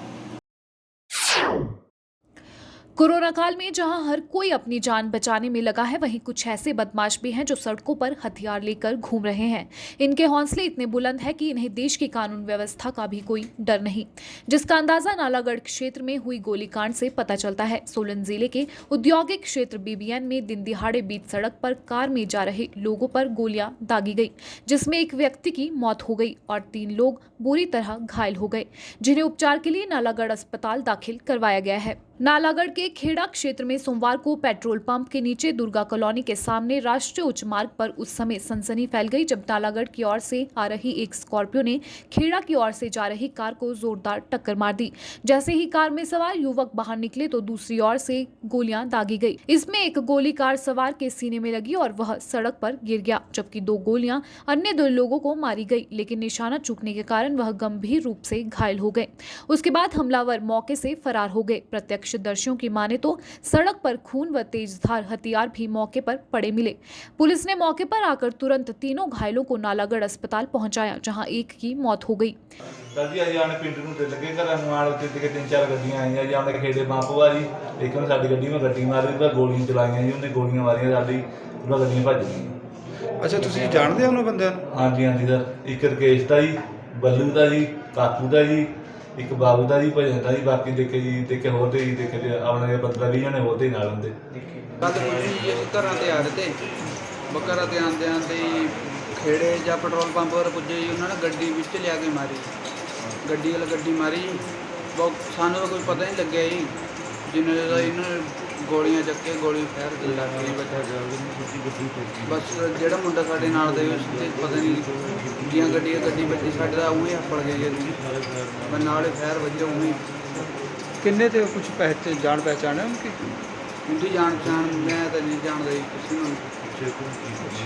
कोरोना काल में जहां हर कोई अपनी जान बचाने में लगा है, वहीं कुछ ऐसे बदमाश भी हैं जो सड़कों पर हथियार लेकर घूम रहे हैं। इनके हौसले इतने बुलंद हैं कि इन्हें देश की कानून व्यवस्था का भी कोई डर नहीं, जिसका अंदाजा नालागढ़ क्षेत्र में हुई गोलीकांड से पता चलता है। सोलन जिले के औद्योगिक क्षेत्र बीबीएन में दिन दिहाड़े बीच सड़क पर कार में जा रहे लोगों पर गोलियां दागी गई, जिसमें एक व्यक्ति की मौत हो गई और 3 लोग बुरी तरह घायल हो गए, जिन्हें उपचार के लिए नालागढ़ अस्पताल दाखिल करवाया गया है। नालागढ़ के खेड़ा क्षेत्र में सोमवार को पेट्रोल पंप के नीचे दुर्गा कॉलोनी के सामने राष्ट्रीय उच्च मार्ग पर उस समय सनसनी फैल गई जब नालागढ़ की ओर से आ रही एक स्कॉर्पियो ने खेड़ा की ओर से जा रही कार को जोरदार टक्कर मार दी। जैसे ही कार में सवार युवक बाहर निकले तो दूसरी ओर से गोलियां दागी गई। इसमें एक गोली कार सवार के सीने में लगी और वह सड़क पर गिर गया, जबकि 2 गोलियां अन्य 2 लोगों को मारी गई, लेकिन निशाना चूकने के कारण वह गंभीर रूप से घायल हो गए। उसके बाद हमलावर मौके से फरार हो गए। प्रत्यक्षदर्शियों की माने तो सड़क पर खून व तेजधार हथियार भी मौके पर पड़े मिले। पुलिस ने मौके पर आकर तुरंत तीनों घायलों को नालागढ़ अस्पताल पहुंचाया, जहां एक की मौत हो गई।
पिंड ਨੂੰ ਤੇ ਲੱਗੇ ਘਰਾਂ ਨੂੰ ਆਣ ਉੱਤੇ ਤੇ 3-4 ਗੱਡੀਆਂ ਆਈਆਂ ਜੀ, ਆਪਣੇ ਖੇੜੇ ਪੰਪ ਵਾ ਜੀ, ਲੇਕਿਨ ਸਾਡੀ ਗੱਡੀ ਮੈਂ ਗੱਡੀ ਮਾਰੀ ਤਾਂ ਗੋਲੀਆਂ ਚਲਾਈਆਂ ਜੀ, ਉਹਨੇ ਗੋਲੀਆਂ ਮਾਰੀਆਂ ਸਾਡੀ ਉਹਨਾਂ ਗੱਡੀਆਂ ਭੱਜ ਗਈਆਂ।
ਅੱਛਾ, ਤੁਸੀਂ ਜਾਣਦੇ ਹੋ ਉਹਨਾਂ ਬੰਦਿਆਂ ਨੂੰ?
ਹਾਂਜੀ ਹਾਂਜੀ ਸਰ, ਇੱਕ ਰਕੇਸ਼ ਦਾ ਜੀ, ਬੱਲੂ ਦਾ ਜੀ, ਕਾਕੂ ਦਾ ਜੀ, ਇੱਕ ਬਾਬੂ ਦਾ ਜੀ, ਭਜਨ ਦਾ ਜੀ, ਬਾਕੀ ਦੇਖੇ ਜੀ ਦੇਖੇ ਹੋਰ ਤੇ ਜੀ ਦੇਖੇ ਆਪਣੇ 15-20 ਜਣੇ ਹੋਰ ਤੇ ਨਾਲ ਹੁੰਦੇ।
ਕੱਲ ਜੀ ਅਸੀਂ ਘਰਾਂ ਤੇ ਆ ਰਹੇ ਤੇ ਬੱਕਰਾ ਤੇ ਆਂਦੇ ਖੇੜੇ ਜਾਂ ਪੈਟਰੋਲ ਪੰਪ ਪਰ ਪੁੱਜੇ ਜੀ, ਉਹਨਾਂ ਨੇ ਗੱਡੀ ਵਿੱਚ ਲਿਆ ਕੇ ਮਾਰੀ, ਗੱਡੀ ਮਾਰੀ। ਬਹੁਤ ਸਾਨੂੰ ਤਾਂ ਕੋਈ ਪਤਾ ਨਹੀਂ ਲੱਗਿਆ ਜੀ, ਜਿੰਨੇ ਦਾ ਇਹਨਾਂ ਗੋਲੀਆਂ ਚੱਕੇ ਗੋਲੀਆਂ ਫੈਰ ਦੇ ਲੱਗ ਗਈ ਬਸ ਜਿਹੜਾ ਮੁੰਡਾ ਸਾਡੇ ਨਾਲ ਦੇ ਤੇ ਪਤਾ ਨਹੀਂ ਦੀਆਂ ਗੱਡੀ ਵੱਜੀ ਸਾਡੇ ਦਾ ਉਹੀ ਹੱਪੜ ਗਏ ਮੈਂ ਨਾਲੇ ਫੈਰ ਵੱਜੇ ਉਹੀ
ਕਿੰਨੇ ਤੇ ਕੁਝ ਜਾਣ ਪਹਿਚਾਣ ਹੈ
उनकी जान पहचान मैं तो नहीं जानता किसी ਨੂੰ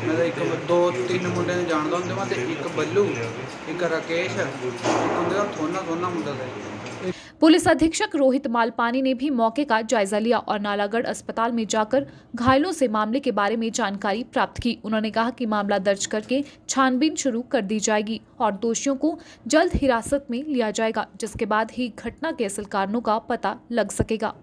मैं तो एक दो तीन मुंडे ने जानता हूँ तो एक बल्लू एक राकेश एक होंगे थोना मुंडा था।
पुलिस अधीक्षक रोहित मालपानी ने भी मौके का जायजा लिया और नालागढ़ अस्पताल में जाकर घायलों से मामले के बारे में जानकारी प्राप्त की। उन्होंने कहा कि मामला दर्ज करके छानबीन शुरू कर दी जाएगी और दोषियों को जल्द हिरासत में लिया जाएगा, जिसके बाद ही घटना के असल कारणों का पता लग सकेगा।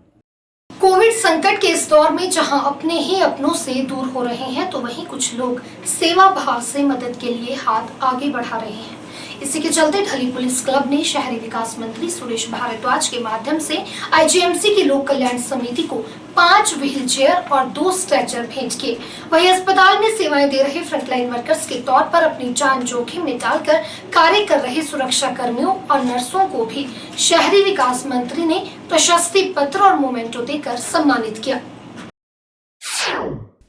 कोविड संकट के इस दौर में जहां अपने ही अपनों से दूर हो रहे हैं तो वहीं कुछ लोग सेवा भाव से मदद के लिए हाथ आगे बढ़ा रहे हैं। इसी के चलते ढली पुलिस क्लब ने शहरी विकास मंत्री सुरेश भारद्वाज के माध्यम से आईजीएमसी की लोक कल्याण समिति को 5 व्हील चेयर और 2 स्ट्रेचर भेंट किए। वहीं अस्पताल में सेवाएं दे रहे फ्रंटलाइन वर्कर्स के तौर पर अपनी जान जोखिम में डालकर कार्य कर रहे सुरक्षा कर्मियों और नर्सों को भी शहरी विकास मंत्री ने प्रशस्ति पत्र और मोमेंटो देकर सम्मानित किया।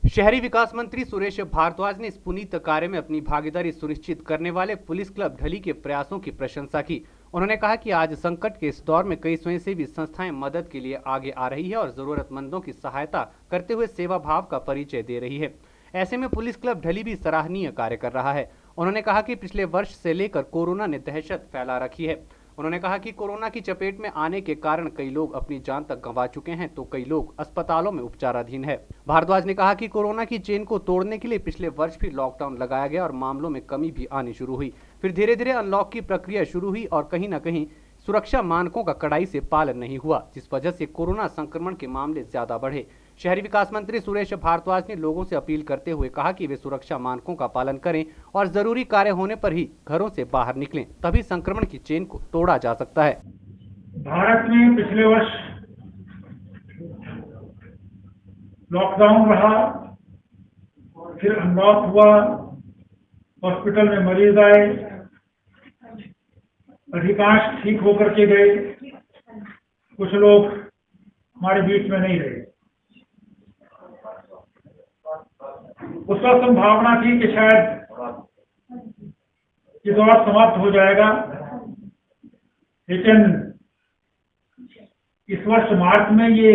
शहरी विकास मंत्री सुरेश भारद्वाज ने इस पुनीत कार्य में अपनी भागीदारी सुनिश्चित करने वाले पुलिस क्लब ढली के प्रयासों की प्रशंसा की। उन्होंने कहा कि आज संकट के इस दौर में कई स्वयंसेवी संस्थाएं मदद के लिए आगे आ रही है और जरूरतमंदों की सहायता करते हुए सेवा भाव का परिचय दे रही है। ऐसे में पुलिस क्लब ढली भी सराहनीय कार्य कर रहा है। उन्होंने कहा कि पिछले वर्ष से लेकर कोरोना ने दहशत फैला रखी है। उन्होंने कहा कि कोरोना की चपेट में आने के कारण कई लोग अपनी जान तक गंवा चुके हैं तो कई लोग अस्पतालों में उपचाराधीन है। भारद्वाज ने कहा कि कोरोना की चेन को तोड़ने के लिए पिछले वर्ष भी लॉकडाउन लगाया गया और मामलों में कमी भी आनी शुरू हुई। फिर धीरे धीरे अनलॉक की प्रक्रिया शुरू हुई और कहीं न कहीं सुरक्षा मानकों का कड़ाई से पालन नहीं हुआ, जिस वजह से कोरोना संक्रमण के मामले ज्यादा बढ़े। शहरी विकास मंत्री सुरेश भारद्वाज ने लोगों से अपील करते हुए कहा कि वे सुरक्षा मानकों का पालन करें और जरूरी कार्य होने पर ही घरों से बाहर निकलें, तभी संक्रमण की चेन को तोड़ा जा सकता है।
भारत में पिछले वर्ष लॉकडाउन रहा, फिर अनलॉक हुआ, हॉस्पिटल में मरीज आए, अधिकांश ठीक होकर के गए, कुछ लोग हमारे बीच में नहीं रहे। उस वक्त संभावना थी कि शायद ये दौर समाप्त हो जाएगा, लेकिन इस वर्ष मार्च में ये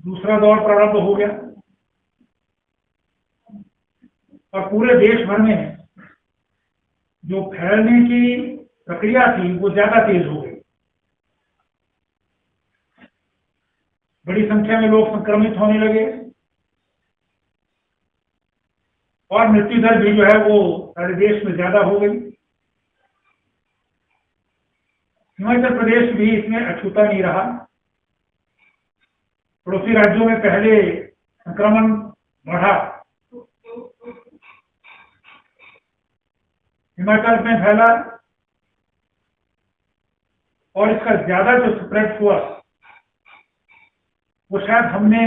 दूसरा दौर प्रारंभ हो गया और पूरे देश भर में जो फैलने की प्रक्रिया थी वो ज्यादा तेज हो गई। बड़ी संख्या में लोग संक्रमित होने लगे और मृत्यु दर भी जो है वो सारे देश में ज्यादा हो गई। हिमाचल प्रदेश भी इसमें अछूता नहीं रहा। पड़ोसी राज्यों में पहले संक्रमण बढ़ा, हिमाचल में फैला और इसका ज्यादा जो स्प्रेड हुआ वो शायद हमने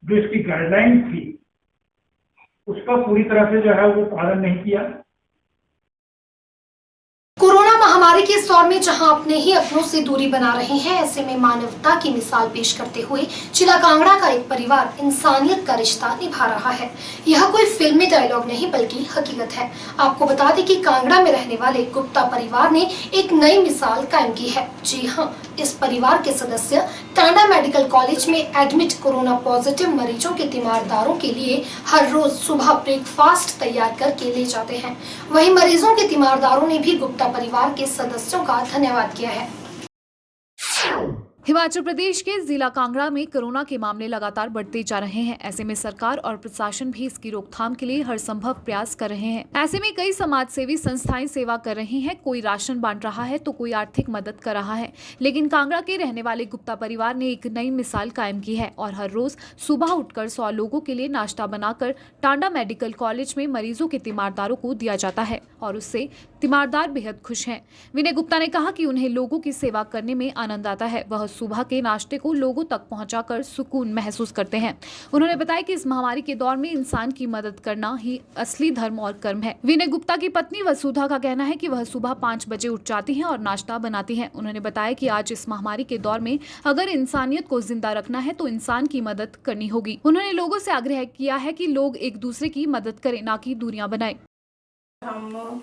जो इसकी गाइडलाइंस थी उसका पूरी तरह से जो है वो पालन नहीं किया।
कोरोना महामारी के इस दौर में जहां अपने ही अपनों से दूरी बना रहे हैं, ऐसे में मानवता की मिसाल पेश करते हुए जिला कांगड़ा का एक परिवार इंसानियत का रिश्ता निभा रहा है। यह कोई फिल्मी डायलॉग नहीं बल्कि हकीकत है। आपको बता दें कि कांगड़ा में रहने वाले गुप्ता परिवार ने एक नई मिसाल कायम की है। जी हां, इस परिवार के सदस्य टांडा मेडिकल कॉलेज में एडमिट कोरोना पॉजिटिव मरीजों के तीमारदारों के लिए हर रोज सुबह ब्रेकफास्ट तैयार करके ले जाते हैं। वहीं मरीजों के तीमारदारों ने भी गुप्ता परिवार के सदस्यों का धन्यवाद किया है।
हिमाचल प्रदेश के जिला कांगड़ा में कोरोना के मामले लगातार बढ़ते जा रहे हैं। ऐसे में सरकार और प्रशासन भी इसकी रोकथाम के लिए हर संभव प्रयास कर रहे हैं। ऐसे में कई समाजसेवी संस्थाएं सेवा कर रही हैं। कोई राशन बांट रहा है तो कोई आर्थिक मदद कर रहा है, लेकिन कांगड़ा के रहने वाले गुप्ता परिवार ने एक नई मिसाल कायम की है और हर रोज सुबह उठकर 100 लोगों के लिए नाश्ता बनाकर टांडा मेडिकल कॉलेज में मरीजों के तीमारदारों को दिया जाता है और उससे तीमारदार बेहद खुश हैं। विनय गुप्ता ने कहा कि उन्हें लोगों की सेवा करने में आनंद आता है। वह सुबह के नाश्ते को लोगों तक पहुंचाकर सुकून महसूस करते हैं। उन्होंने बताया कि इस महामारी के दौर में इंसान की मदद करना ही असली धर्म और कर्म है। विनय गुप्ता की पत्नी वसुधा का कहना है कि वह सुबह 5 बजे उठ जाती हैं और नाश्ता बनाती हैं। उन्होंने बताया कि आज इस महामारी के दौर में अगर इंसानियत को जिंदा रखना है तो इंसान की मदद करनी होगी। उन्होंने लोगों से आग्रह किया है कि लोग एक दूसरे की मदद करें, ना कि दूरियां बनाएं।
हम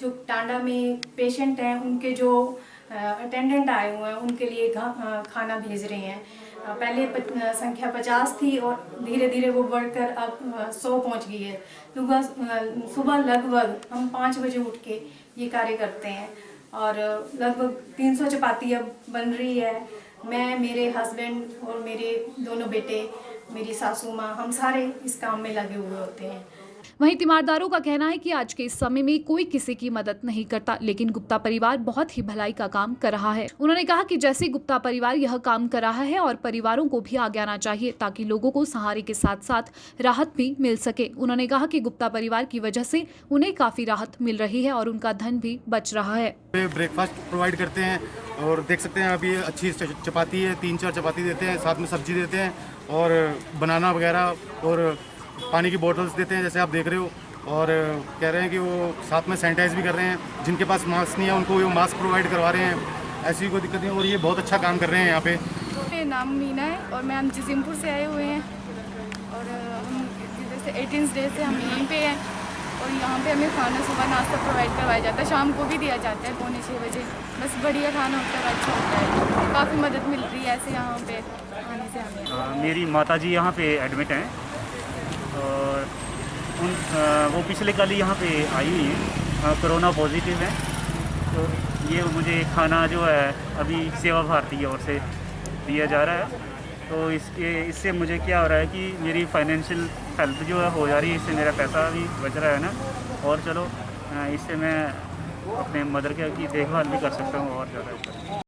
जो टांडा में पेशेंट हैं उनके जो अटेंडेंट आए हुए हैं उनके लिए खाना भेज रहे हैं। पहले संख्या 50 थी और धीरे धीरे वो बढ़कर अब 100 पहुंच गई है। सुबह लगभग हम 5 बजे उठ के ये कार्य करते हैं और लगभग 300 चपाती अब बन रही है। मैं, मेरे हस्बैंड और मेरे दोनों बेटे, मेरी सासू माँ, हम सारे इस काम में लगे हुए होते हैं।
वहीं तीमारदारों का कहना है कि आज के इस समय में कोई किसी की मदद नहीं करता, लेकिन गुप्ता परिवार बहुत ही भलाई का काम कर रहा है। उन्होंने कहा कि जैसे गुप्ता परिवार यह काम कर रहा है और परिवारों को भी आगे आना चाहिए ताकि लोगों को सहारे के साथ साथ राहत भी मिल सके। उन्होंने कहा कि गुप्ता परिवार की वजह से उन्हें काफी राहत मिल रही है और उनका धन भी बच रहा है।
ब्रेकफास्ट प्रोवाइड करते हैं और देख सकते हैं अभी अच्छी चपाती है, 3-4 चपाती देते हैं, साथ में सब्जी देते हैं और बनाना वगैरह और पानी की बोतल्स देते हैं जैसे आप देख रहे हो। और कह रहे हैं कि वो साथ में सैनिटाइज भी कर रहे हैं। जिनके पास मास्क नहीं है उनको वो मास्क प्रोवाइड करवा रहे हैं। ऐसी कोई दिक्कत नहीं और ये बहुत अच्छा काम कर रहे हैं यहाँ पे।
मेरा नाम मीना है और मैं हम जिसिमपुर से आए हुए हैं और हम जैसे 18 डे से हम यहीं पे हैं और यहाँ पे हमें खाना सुबह नाश्ता प्रोवाइड करवाया जाता है, शाम को भी दिया जाता है 5:45 बजे। बस बढ़िया खाना होता है, अच्छा होता है, काफ़ी मदद मिल रही है ऐसे यहाँ पे आने से हमें।
मेरी माता जी यहाँ पे एडमिट हैं और वो पिछले कल ही यहाँ पे आई हुई हैं, कोरोना पॉजिटिव है। तो ये मुझे खाना जो है अभी सेवा भारती की ओर से दिया जा रहा है। तो इससे मुझे क्या हो रहा है कि मेरी फाइनेंशियल हेल्प जो है हो जा रही है, इससे मेरा पैसा भी बच रहा है ना, और चलो इससे मैं अपने मदर की देखभाल भी कर सकता हूँ और ज़्यादा।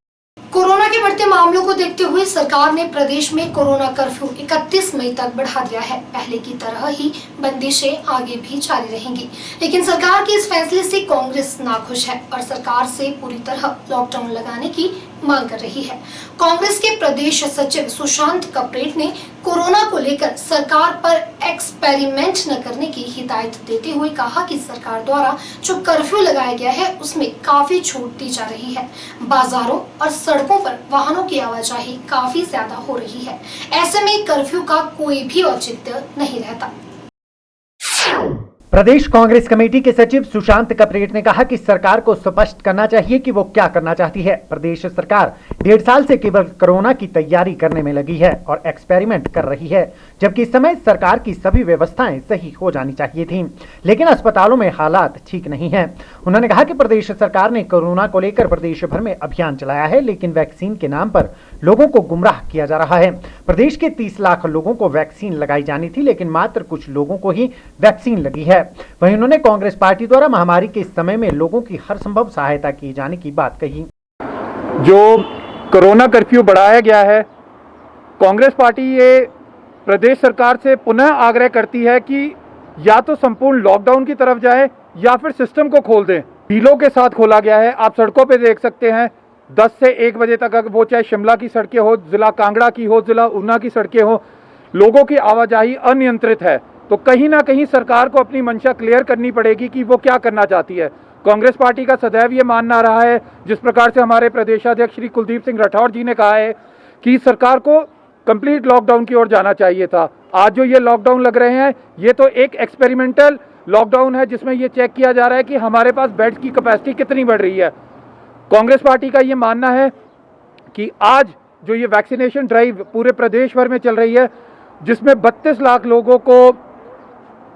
कोरोना के बढ़ते मामलों को देखते हुए सरकार ने प्रदेश में कोरोना कर्फ्यू 31 मई तक बढ़ा दिया है। पहले की तरह ही बंदिशें आगे भी जारी रहेंगी, लेकिन सरकार के इस फैसले से कांग्रेस नाखुश है और सरकार से पूरी तरह लॉकडाउन लगाने की मांग कर रही है। कांग्रेस के प्रदेश सचिव सुशांत कपरेट ने कोरोना को लेकर सरकार पर एक्सपेरिमेंट न करने की हिदायत देते हुए कहा कि सरकार द्वारा जो कर्फ्यू लगाया गया है उसमें काफी छूट दी जा रही है। बाजारों और सड़कों पर वाहनों की आवाजाही काफी ज्यादा हो रही है। ऐसे में कर्फ्यू का कोई भी औचित्य नहीं रहता।
प्रदेश कांग्रेस कमेटी के सचिव सुशांत कपरेट ने कहा कि सरकार को स्पष्ट करना चाहिए कि वो क्या करना चाहती है। प्रदेश सरकार 1.5 साल से केवल कोरोना की तैयारी करने में लगी है और एक्सपेरिमेंट कर रही है, जबकि इस समय सरकार की सभी व्यवस्थाएं सही हो जानी चाहिए थीं, लेकिन अस्पतालों में हालात ठीक नहीं हैं। उन्होंने कहा कि प्रदेश सरकार ने कोरोना को लेकर प्रदेश भर में अभियान चलाया है, लेकिन वैक्सीन के नाम पर लोगों को गुमराह किया जा रहा है। प्रदेश के 30 लाख लोगों को वैक्सीन लगाई जानी थी, लेकिन मात्र कुछ लोगों को ही वैक्सीन लगी है। वहीं उन्होंने कांग्रेस पार्टी द्वारा महामारी के इस समय में लोगों की हर संभव सहायता किए जाने की बात कही।
जो कोरोना कर्फ्यू बढ़ाया गया है, कांग्रेस पार्टी ये प्रदेश सरकार से पुनः आग्रह करती है कि या तो संपूर्ण लॉकडाउन की तरफ जाए या फिर सिस्टम को खोल दें। ढीलों के साथ खोला गया है। आप सड़कों पे देख सकते हैं 10 से 1 बजे तक, अगर वो चाहे शिमला की सड़कें हो, जिला कांगड़ा की हो, जिला ऊना की सड़कें हो, लोगों की आवाजाही अनियंत्रित है। तो कहीं ना कहीं सरकार को अपनी मंशा क्लियर करनी पड़ेगी कि वो क्या करना चाहती है। कांग्रेस पार्टी का सदैव ये मानना रहा है, जिस प्रकार से हमारे प्रदेशाध्यक्ष श्री कुलदीप सिंह राठौर जी ने कहा है कि सरकार को कंप्लीट लॉकडाउन की ओर जाना चाहिए था। आज जो ये लॉकडाउन लग रहे हैं, ये तो एक एक्सपेरिमेंटल लॉकडाउन है, जिसमें ये चेक किया जा रहा है कि हमारे पास बेड्स की कैपेसिटी कितनी बढ़ रही है। कांग्रेस पार्टी का ये मानना है कि आज जो ये वैक्सीनेशन ड्राइव पूरे प्रदेश भर में चल रही है, जिसमें 32 लाख लोगों को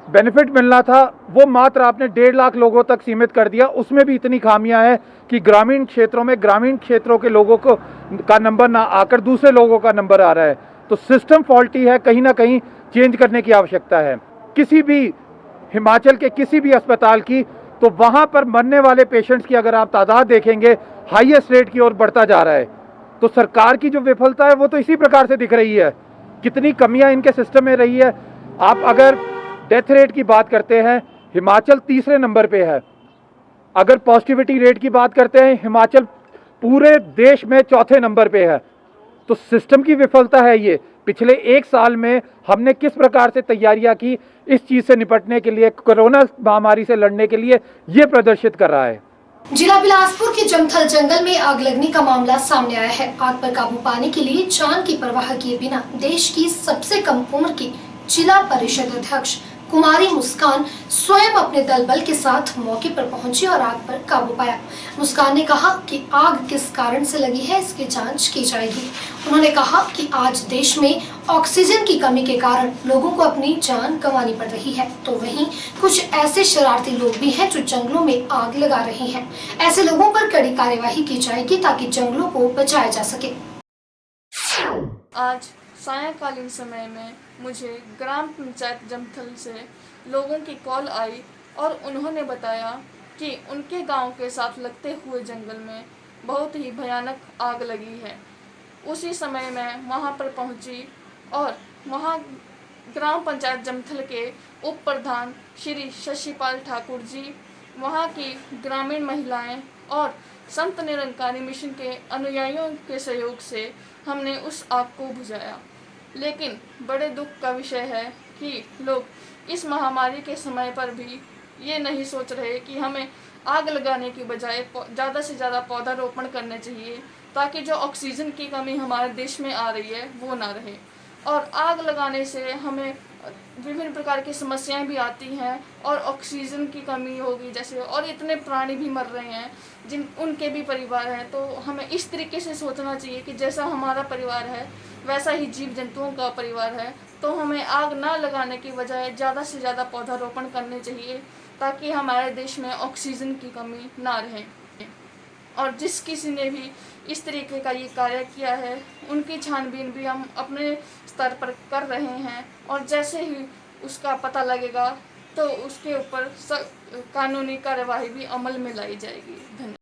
बेनिफिट मिलना था, वो मात्र आपने 1.5 लाख लोगों तक सीमित कर दिया। उसमें भी इतनी खामियां हैं कि ग्रामीण क्षेत्रों के लोगों को का नंबर ना आकर दूसरे लोगों का नंबर आ रहा है। तो सिस्टम फॉल्टी है, कहीं ना कहीं चेंज करने की आवश्यकता है। किसी भी हिमाचल के किसी भी अस्पताल की, तो वहां पर मरने वाले पेशेंट्स की अगर आप तादाद देखेंगे, हाईएस्ट रेट की ओर बढ़ता जा रहा है। तो सरकार की जो विफलता है वो तो इसी प्रकार से दिख रही है। कितनी कमियां इनके सिस्टम में रही है। आप अगर डेथ रेट की बात करते हैं, हिमाचल 3रे नंबर पे है। अगर पॉजिटिविटी रेट की बात करते हैं, हिमाचल पूरे देश में चौथे नंबर पे है। तो सिस्टम की विफलता है ये। पिछले एक साल में हमने किस प्रकार से तैयारियां की इस चीज से निपटने के लिए, कोरोना महामारी से लड़ने के लिए, ये प्रदर्शित कर रहा है।
जिला बिलासपुर के जमथल जंगल में आग लगने का मामला सामने आया है। आग पर काबू पाने के लिए जान की परवाह किए बिना देश की सबसे कम उम्र की जिला परिषद अध्यक्ष कुमारी मुस्कान स्वयं अपने दल बल के साथ मौके पर पहुंची और आग पर काबू पाया। मुस्कान ने कहा कि आग किस कारण से लगी है, इसकी जांच की जाएगी। उन्होंने कहा कि आज देश में ऑक्सीजन की कमी के कारण लोगों को अपनी जान गंवानी पड़ रही है, तो वहीं कुछ ऐसे शरारती लोग भी हैं जो जंगलों में आग लगा रहे हैं। ऐसे लोगों पर कड़ी कार्यवाही की जाएगी ताकि जंगलों को बचाया जा सके।
आज सायंकालीन समय में मुझे ग्राम पंचायत जमथल से लोगों की कॉल आई और उन्होंने बताया कि उनके गांव के साथ लगते हुए जंगल में बहुत ही भयानक आग लगी है। उसी समय मैं वहां पर पहुंची और वहां ग्राम पंचायत जमथल के उप प्रधान श्री शशिपाल ठाकुर जी, वहां की ग्रामीण महिलाएं और संत निरंकारी मिशन के अनुयायियों के सहयोग से हमने उस आग को बुझाया। लेकिन बड़े दुख का विषय है कि लोग इस महामारी के समय पर भी ये नहीं सोच रहे कि हमें आग लगाने की बजाय ज़्यादा से ज़्यादा पौधारोपण करने चाहिए, ताकि जो ऑक्सीजन की कमी हमारे देश में आ रही है वो ना रहे। और आग लगाने से हमें विभिन्न प्रकार की समस्याएं भी आती हैं और ऑक्सीजन की कमी होगी जैसे, और इतने प्राणी भी मर रहे हैं जिन उनके भी परिवार हैं। तो हमें इस तरीके से सोचना चाहिए कि जैसा हमारा परिवार है वैसा ही जीव जंतुओं का परिवार है। तो हमें आग ना लगाने की बजाय ज़्यादा से ज़्यादा पौधारोपण करने चाहिए ताकि हमारे देश में ऑक्सीजन की कमी ना रहे। और जिस किसी ने भी इस तरीके का ये कार्य किया है उनकी छानबीन भी हम अपने स्तर पर कर रहे हैं और जैसे ही उसका पता लगेगा तो उसके ऊपर कानूनी कार्यवाही भी अमल में लाई जाएगी। धन्यवाद।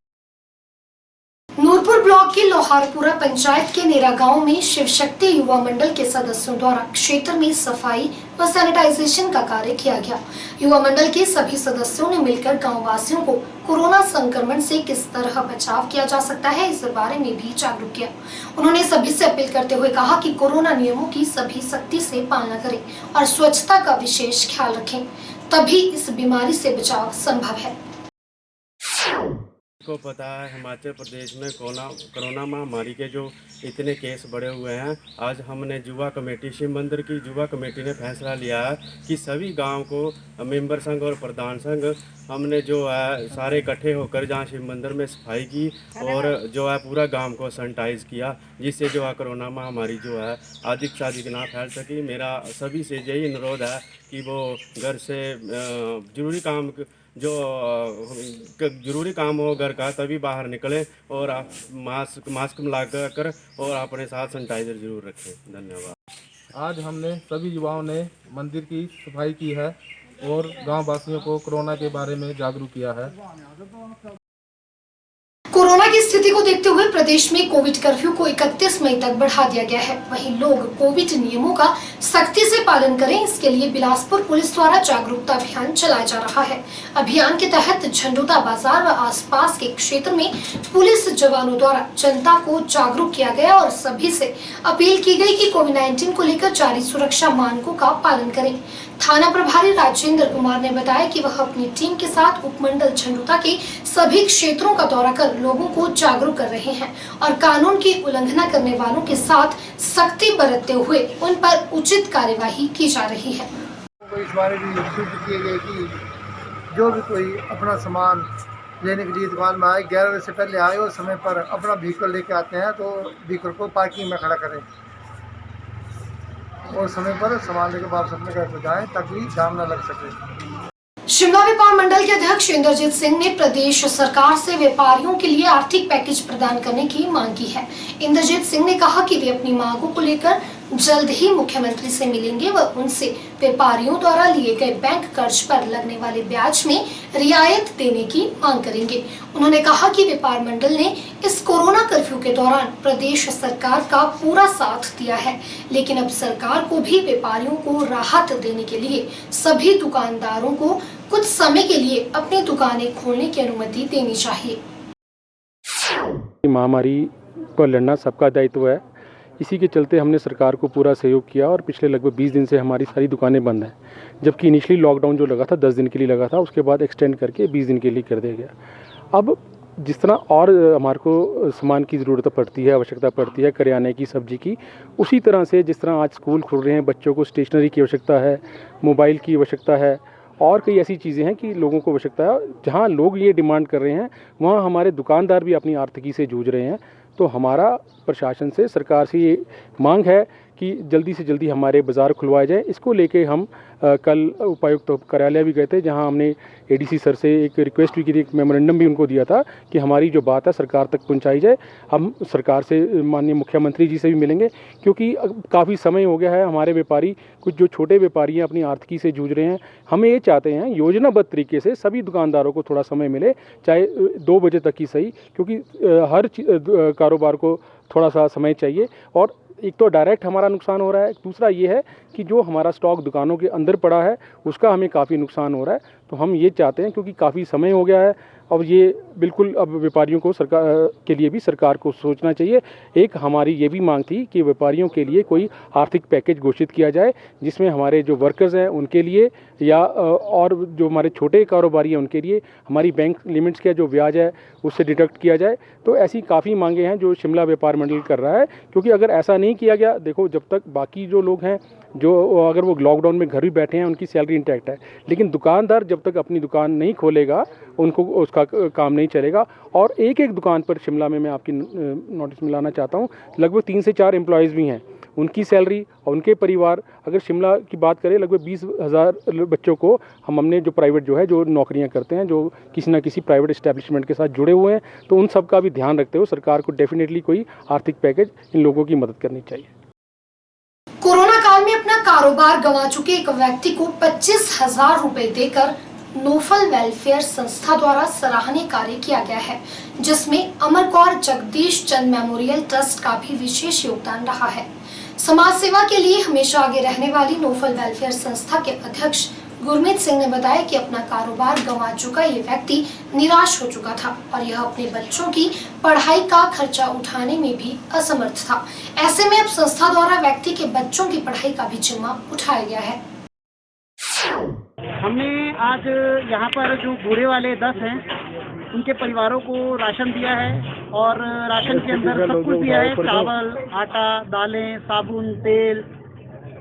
नूरपुर ब्लॉक की लोहारपुरा पंचायत के नेरा गांव में शिव शक्ति युवा मंडल के सदस्यों द्वारा क्षेत्र में सफाई व सैनिटाइजेशन का कार्य किया गया। युवा मंडल के सभी सदस्यों ने मिलकर गांव वासियों को कोरोना संक्रमण से किस तरह बचाव किया जा सकता है इस बारे में भी जागरूक किया। उन्होंने सभी से अपील करते हुए कहा कि कोरोना नियमों की सभी सख्ती से पालना करें और स्वच्छता का विशेष ख्याल रखें, तभी इस बीमारी से बचाव संभव है।
को पता है हिमाचल प्रदेश में कोरोना महामारी के जो इतने केस बढ़े हुए हैं। आज हमने युवा कमेटी, शिव मंदिर की युवा कमेटी ने फैसला लिया है कि सभी गांव को मेंबर संघ और प्रधान संघ हमने जो है सारे इकट्ठे होकर जहां शिव मंदिर में सफाई की और जो है पूरा गांव को सैनिटाइज किया, जिससे जो है कोरोना महामारी जो है अधिक से अधिक ना फैल सकी। मेरा सभी से यही अनुरोध है कि वो घर से जरूरी काम हो घर का तभी बाहर निकलें और मास्क लगाकर और अपने साथ सैनिटाइजर जरूर रखें। धन्यवाद।
आज हमने सभी युवाओं ने मंदिर की सफाई की है और गांव वासियों को कोरोना के बारे में जागरूक किया है।
कोरोना की स्थिति को देखते हुए प्रदेश में कोविड कर्फ्यू को 31 मई तक बढ़ा दिया गया है। वहीं लोग कोविड नियमों का सख्ती से पालन करें, इसके लिए बिलासपुर पुलिस द्वारा जागरूकता अभियान चलाया जा रहा है। अभियान के तहत झंडूता बाजार व आसपास के क्षेत्र में पुलिस जवानों द्वारा जनता को जागरूक किया गया और सभी से अपील की गई कि कोविड-19 को लेकर जारी सुरक्षा मानकों का पालन करें। थाना प्रभारी राजेंद्र कुमार ने बताया कि वह अपनी टीम के साथ उपमंडल झंडूता के सभी क्षेत्रों का दौरा कर लोगों को जागरूक कर रहे हैं और कानून की उल्लंघना करने वालों के साथ सख्ती बरतते हुए उन पर उचित कार्यवाही की जा रही है।
इस बारे में सूचित किए गए कि जो भी कोई अपना सामान लेने के लिए दुकान में आए 11 बजे से पहले आए और समय पर अपना व्हीकल लेके आते हैं तो व्हीकल को पार्किंग में खड़ा करें और समय पर सामान लेकर वापस अपने घर को जाएं ताकि जाम न लग सके।
शिमला व्यापार मंडल के अध्यक्ष इंद्रजीत सिंह ने प्रदेश सरकार से व्यापारियों के लिए आर्थिक पैकेज प्रदान करने की मांग की है। इंद्रजीत सिंह ने कहा कि वे अपनी मांगों को लेकर जल्द ही मुख्यमंत्री से मिलेंगे व उनसे व्यापारियों द्वारा लिए गए बैंक कर्ज पर लगने वाले ब्याज में रियायत देने की मांग करेंगे। उन्होंने कहा कि व्यापार मंडल ने इस कोरोना कर्फ्यू के दौरान प्रदेश सरकार का पूरा साथ दिया है, लेकिन अब सरकार को भी व्यापारियों को राहत देने के लिए सभी दुकानदारों को कुछ समय के लिए अपनी दुकानें खोलने की अनुमति देनी चाहिए।
महामारी पर लड़ना सबका दायित्व है। इसी के चलते हमने सरकार को पूरा सहयोग किया और पिछले लगभग 20 दिन से हमारी सारी दुकानें बंद हैं। जबकि इनिशियली लॉकडाउन जो लगा था 10 दिन के लिए लगा था, उसके बाद एक्सटेंड करके 20 दिन के लिए कर दिया गया। अब जिस तरह और हमारे को सामान की ज़रूरत पड़ती है, आवश्यकता पड़ती है करियाने की, सब्जी की, उसी तरह से जिस तरह आज स्कूल खुल रहे हैं, बच्चों को स्टेशनरी की आवश्यकता है, मोबाइल की आवश्यकता है और कई ऐसी चीज़ें हैं कि लोगों को आवश्यकता है। जहाँ लोग ये डिमांड कर रहे हैं वहाँ हमारे दुकानदार भी अपनी आर्थिकी से जूझ रहे हैं। तो हमारा प्रशासन से, सरकार से ये मांग है कि जल्दी से जल्दी हमारे बाज़ार खुलवाए जाएँ। इसको लेके हम कल उपायुक्त कार्यालय भी गए थे, जहां हमने एडीसी सर से एक रिक्वेस्ट भी की थी, एक मेमोरेंडम भी उनको दिया था कि हमारी जो बात है सरकार तक पहुंचाई जाए। हम सरकार से माननीय मुख्यमंत्री जी से भी मिलेंगे, क्योंकि काफ़ी समय हो गया है हमारे व्यापारी, कुछ जो छोटे व्यापारी हैं, अपनी आर्थिकी से जूझ रहे हैं। हम ये चाहते हैं योजनाबद्ध तरीके से सभी दुकानदारों को थोड़ा समय मिले, चाहे 2 बजे तक ही सही, क्योंकि हर कारोबार को थोड़ा सा समय चाहिए। और एक तो डायरेक्ट हमारा नुकसान हो रहा है, दूसरा ये है कि जो हमारा स्टॉक दुकानों के अंदर पड़ा है उसका हमें काफ़ी नुकसान हो रहा है। तो हम ये चाहते हैं, क्योंकि काफ़ी समय हो गया है, अब ये बिल्कुल अब व्यापारियों को सरकार के लिए भी सरकार को सोचना चाहिए। एक हमारी ये भी मांग थी कि व्यापारियों के लिए कोई आर्थिक पैकेज घोषित किया जाए, जिसमें हमारे जो वर्कर्स हैं उनके लिए या और जो हमारे छोटे कारोबारी हैं उनके लिए हमारी बैंक लिमिट्स का जो ब्याज है उससे डिडक्ट किया जाए। तो ऐसी काफ़ी मांगे हैं जो शिमला व्यापार मंडल कर रहा है, क्योंकि अगर ऐसा नहीं किया गया, देखो जब तक बाकी जो लोग हैं जो अगर वो लॉकडाउन में घर भी बैठे हैं उनकी सैलरी इंटैक्ट है, लेकिन दुकानदार जब तक अपनी दुकान नहीं खोलेगा उनको उसका काम नहीं चलेगा। और एक एक दुकान पर शिमला में मैं आपकी नोटिस में लाना चाहता हूँ, लगभग 3 से 4 एम्प्लॉयज़ भी हैं, उनकी सैलरी और उनके परिवार, अगर शिमला की बात करें लगभग 20,000 बच्चों को हमने जो प्राइवेट जो है जो नौकरियां करते हैं, जो किसी ना किसी प्राइवेट एस्टेब्लिशमेंट के साथ जुड़े हुए हैं, तो उन सब का भी ध्यान रखते हुए सरकार को डेफिनेटली कोई आर्थिक पैकेज इन लोगों की मदद करनी चाहिए।
कोरोना काल में अपना कारोबार गंवा चुके एक व्यक्ति को 25,000 रुपए देकर नोफल वेलफेयर संस्था द्वारा सराहनीय कार्य किया गया है, जिसमें अमर कौर जगदीश चंद मेमोरियल ट्रस्ट का भी विशेष योगदान रहा है। समाज सेवा के लिए हमेशा आगे रहने वाली नोफल वेलफेयर संस्था के अध्यक्ष गुरमीत सिंह ने बताया कि अपना कारोबार गंवा चुका ये व्यक्ति निराश हो चुका था और यह अपने बच्चों की पढ़ाई का खर्चा उठाने में भी असमर्थ था। ऐसे में अब संस्था द्वारा व्यक्ति के बच्चों की पढ़ाई का भी जिम्मा उठाया गया है।
हमने आज यहाँ पर जो बूढ़े वाले 10 हैं उनके परिवारों को राशन दिया है, और राशन के अंदर सब कुछ दिया है, चावल, आटा, दालें, साबुन, तेल,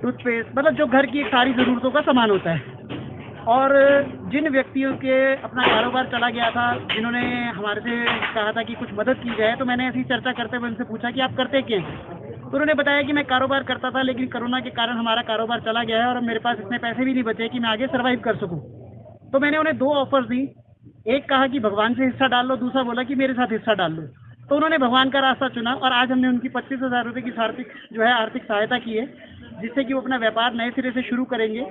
टूथपेस्ट, मतलब जो घर की सारी ज़रूरतों का सामान होता है। और जिन व्यक्तियों के अपना कारोबार चला गया था, जिन्होंने हमारे से कहा था कि कुछ मदद की जाए, तो मैंने ऐसी चर्चा करते हुए उनसे पूछा कि आप करते क्या हैं? तो उन्होंने बताया कि मैं कारोबार करता था, लेकिन कोरोना के कारण हमारा कारोबार चला गया है और मेरे पास इतने पैसे भी नहीं बचे कि मैं आगे सर्वाइव कर सकूं। तो मैंने उन्हें 2 ऑफर्स दी, एक कहा कि भगवान से हिस्सा डाल लो, दूसरा बोला कि मेरे साथ हिस्सा डाल लो। तो उन्होंने भगवान का रास्ता चुना और आज हमने उनकी 25,000 रुपये की आर्थिक सहायता की है, जिससे कि वो अपना व्यापार नए सिरे से शुरू करेंगे।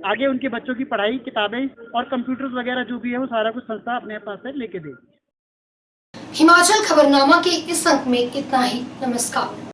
आगे उनके बच्चों की पढ़ाई, किताबें और कंप्यूटर्स वगैरह जो भी है वो सारा कुछ संस्था अपने पास से लेके देगी।
हिमाचल खबरनामा के इस अंक में इतना ही। नमस्कार।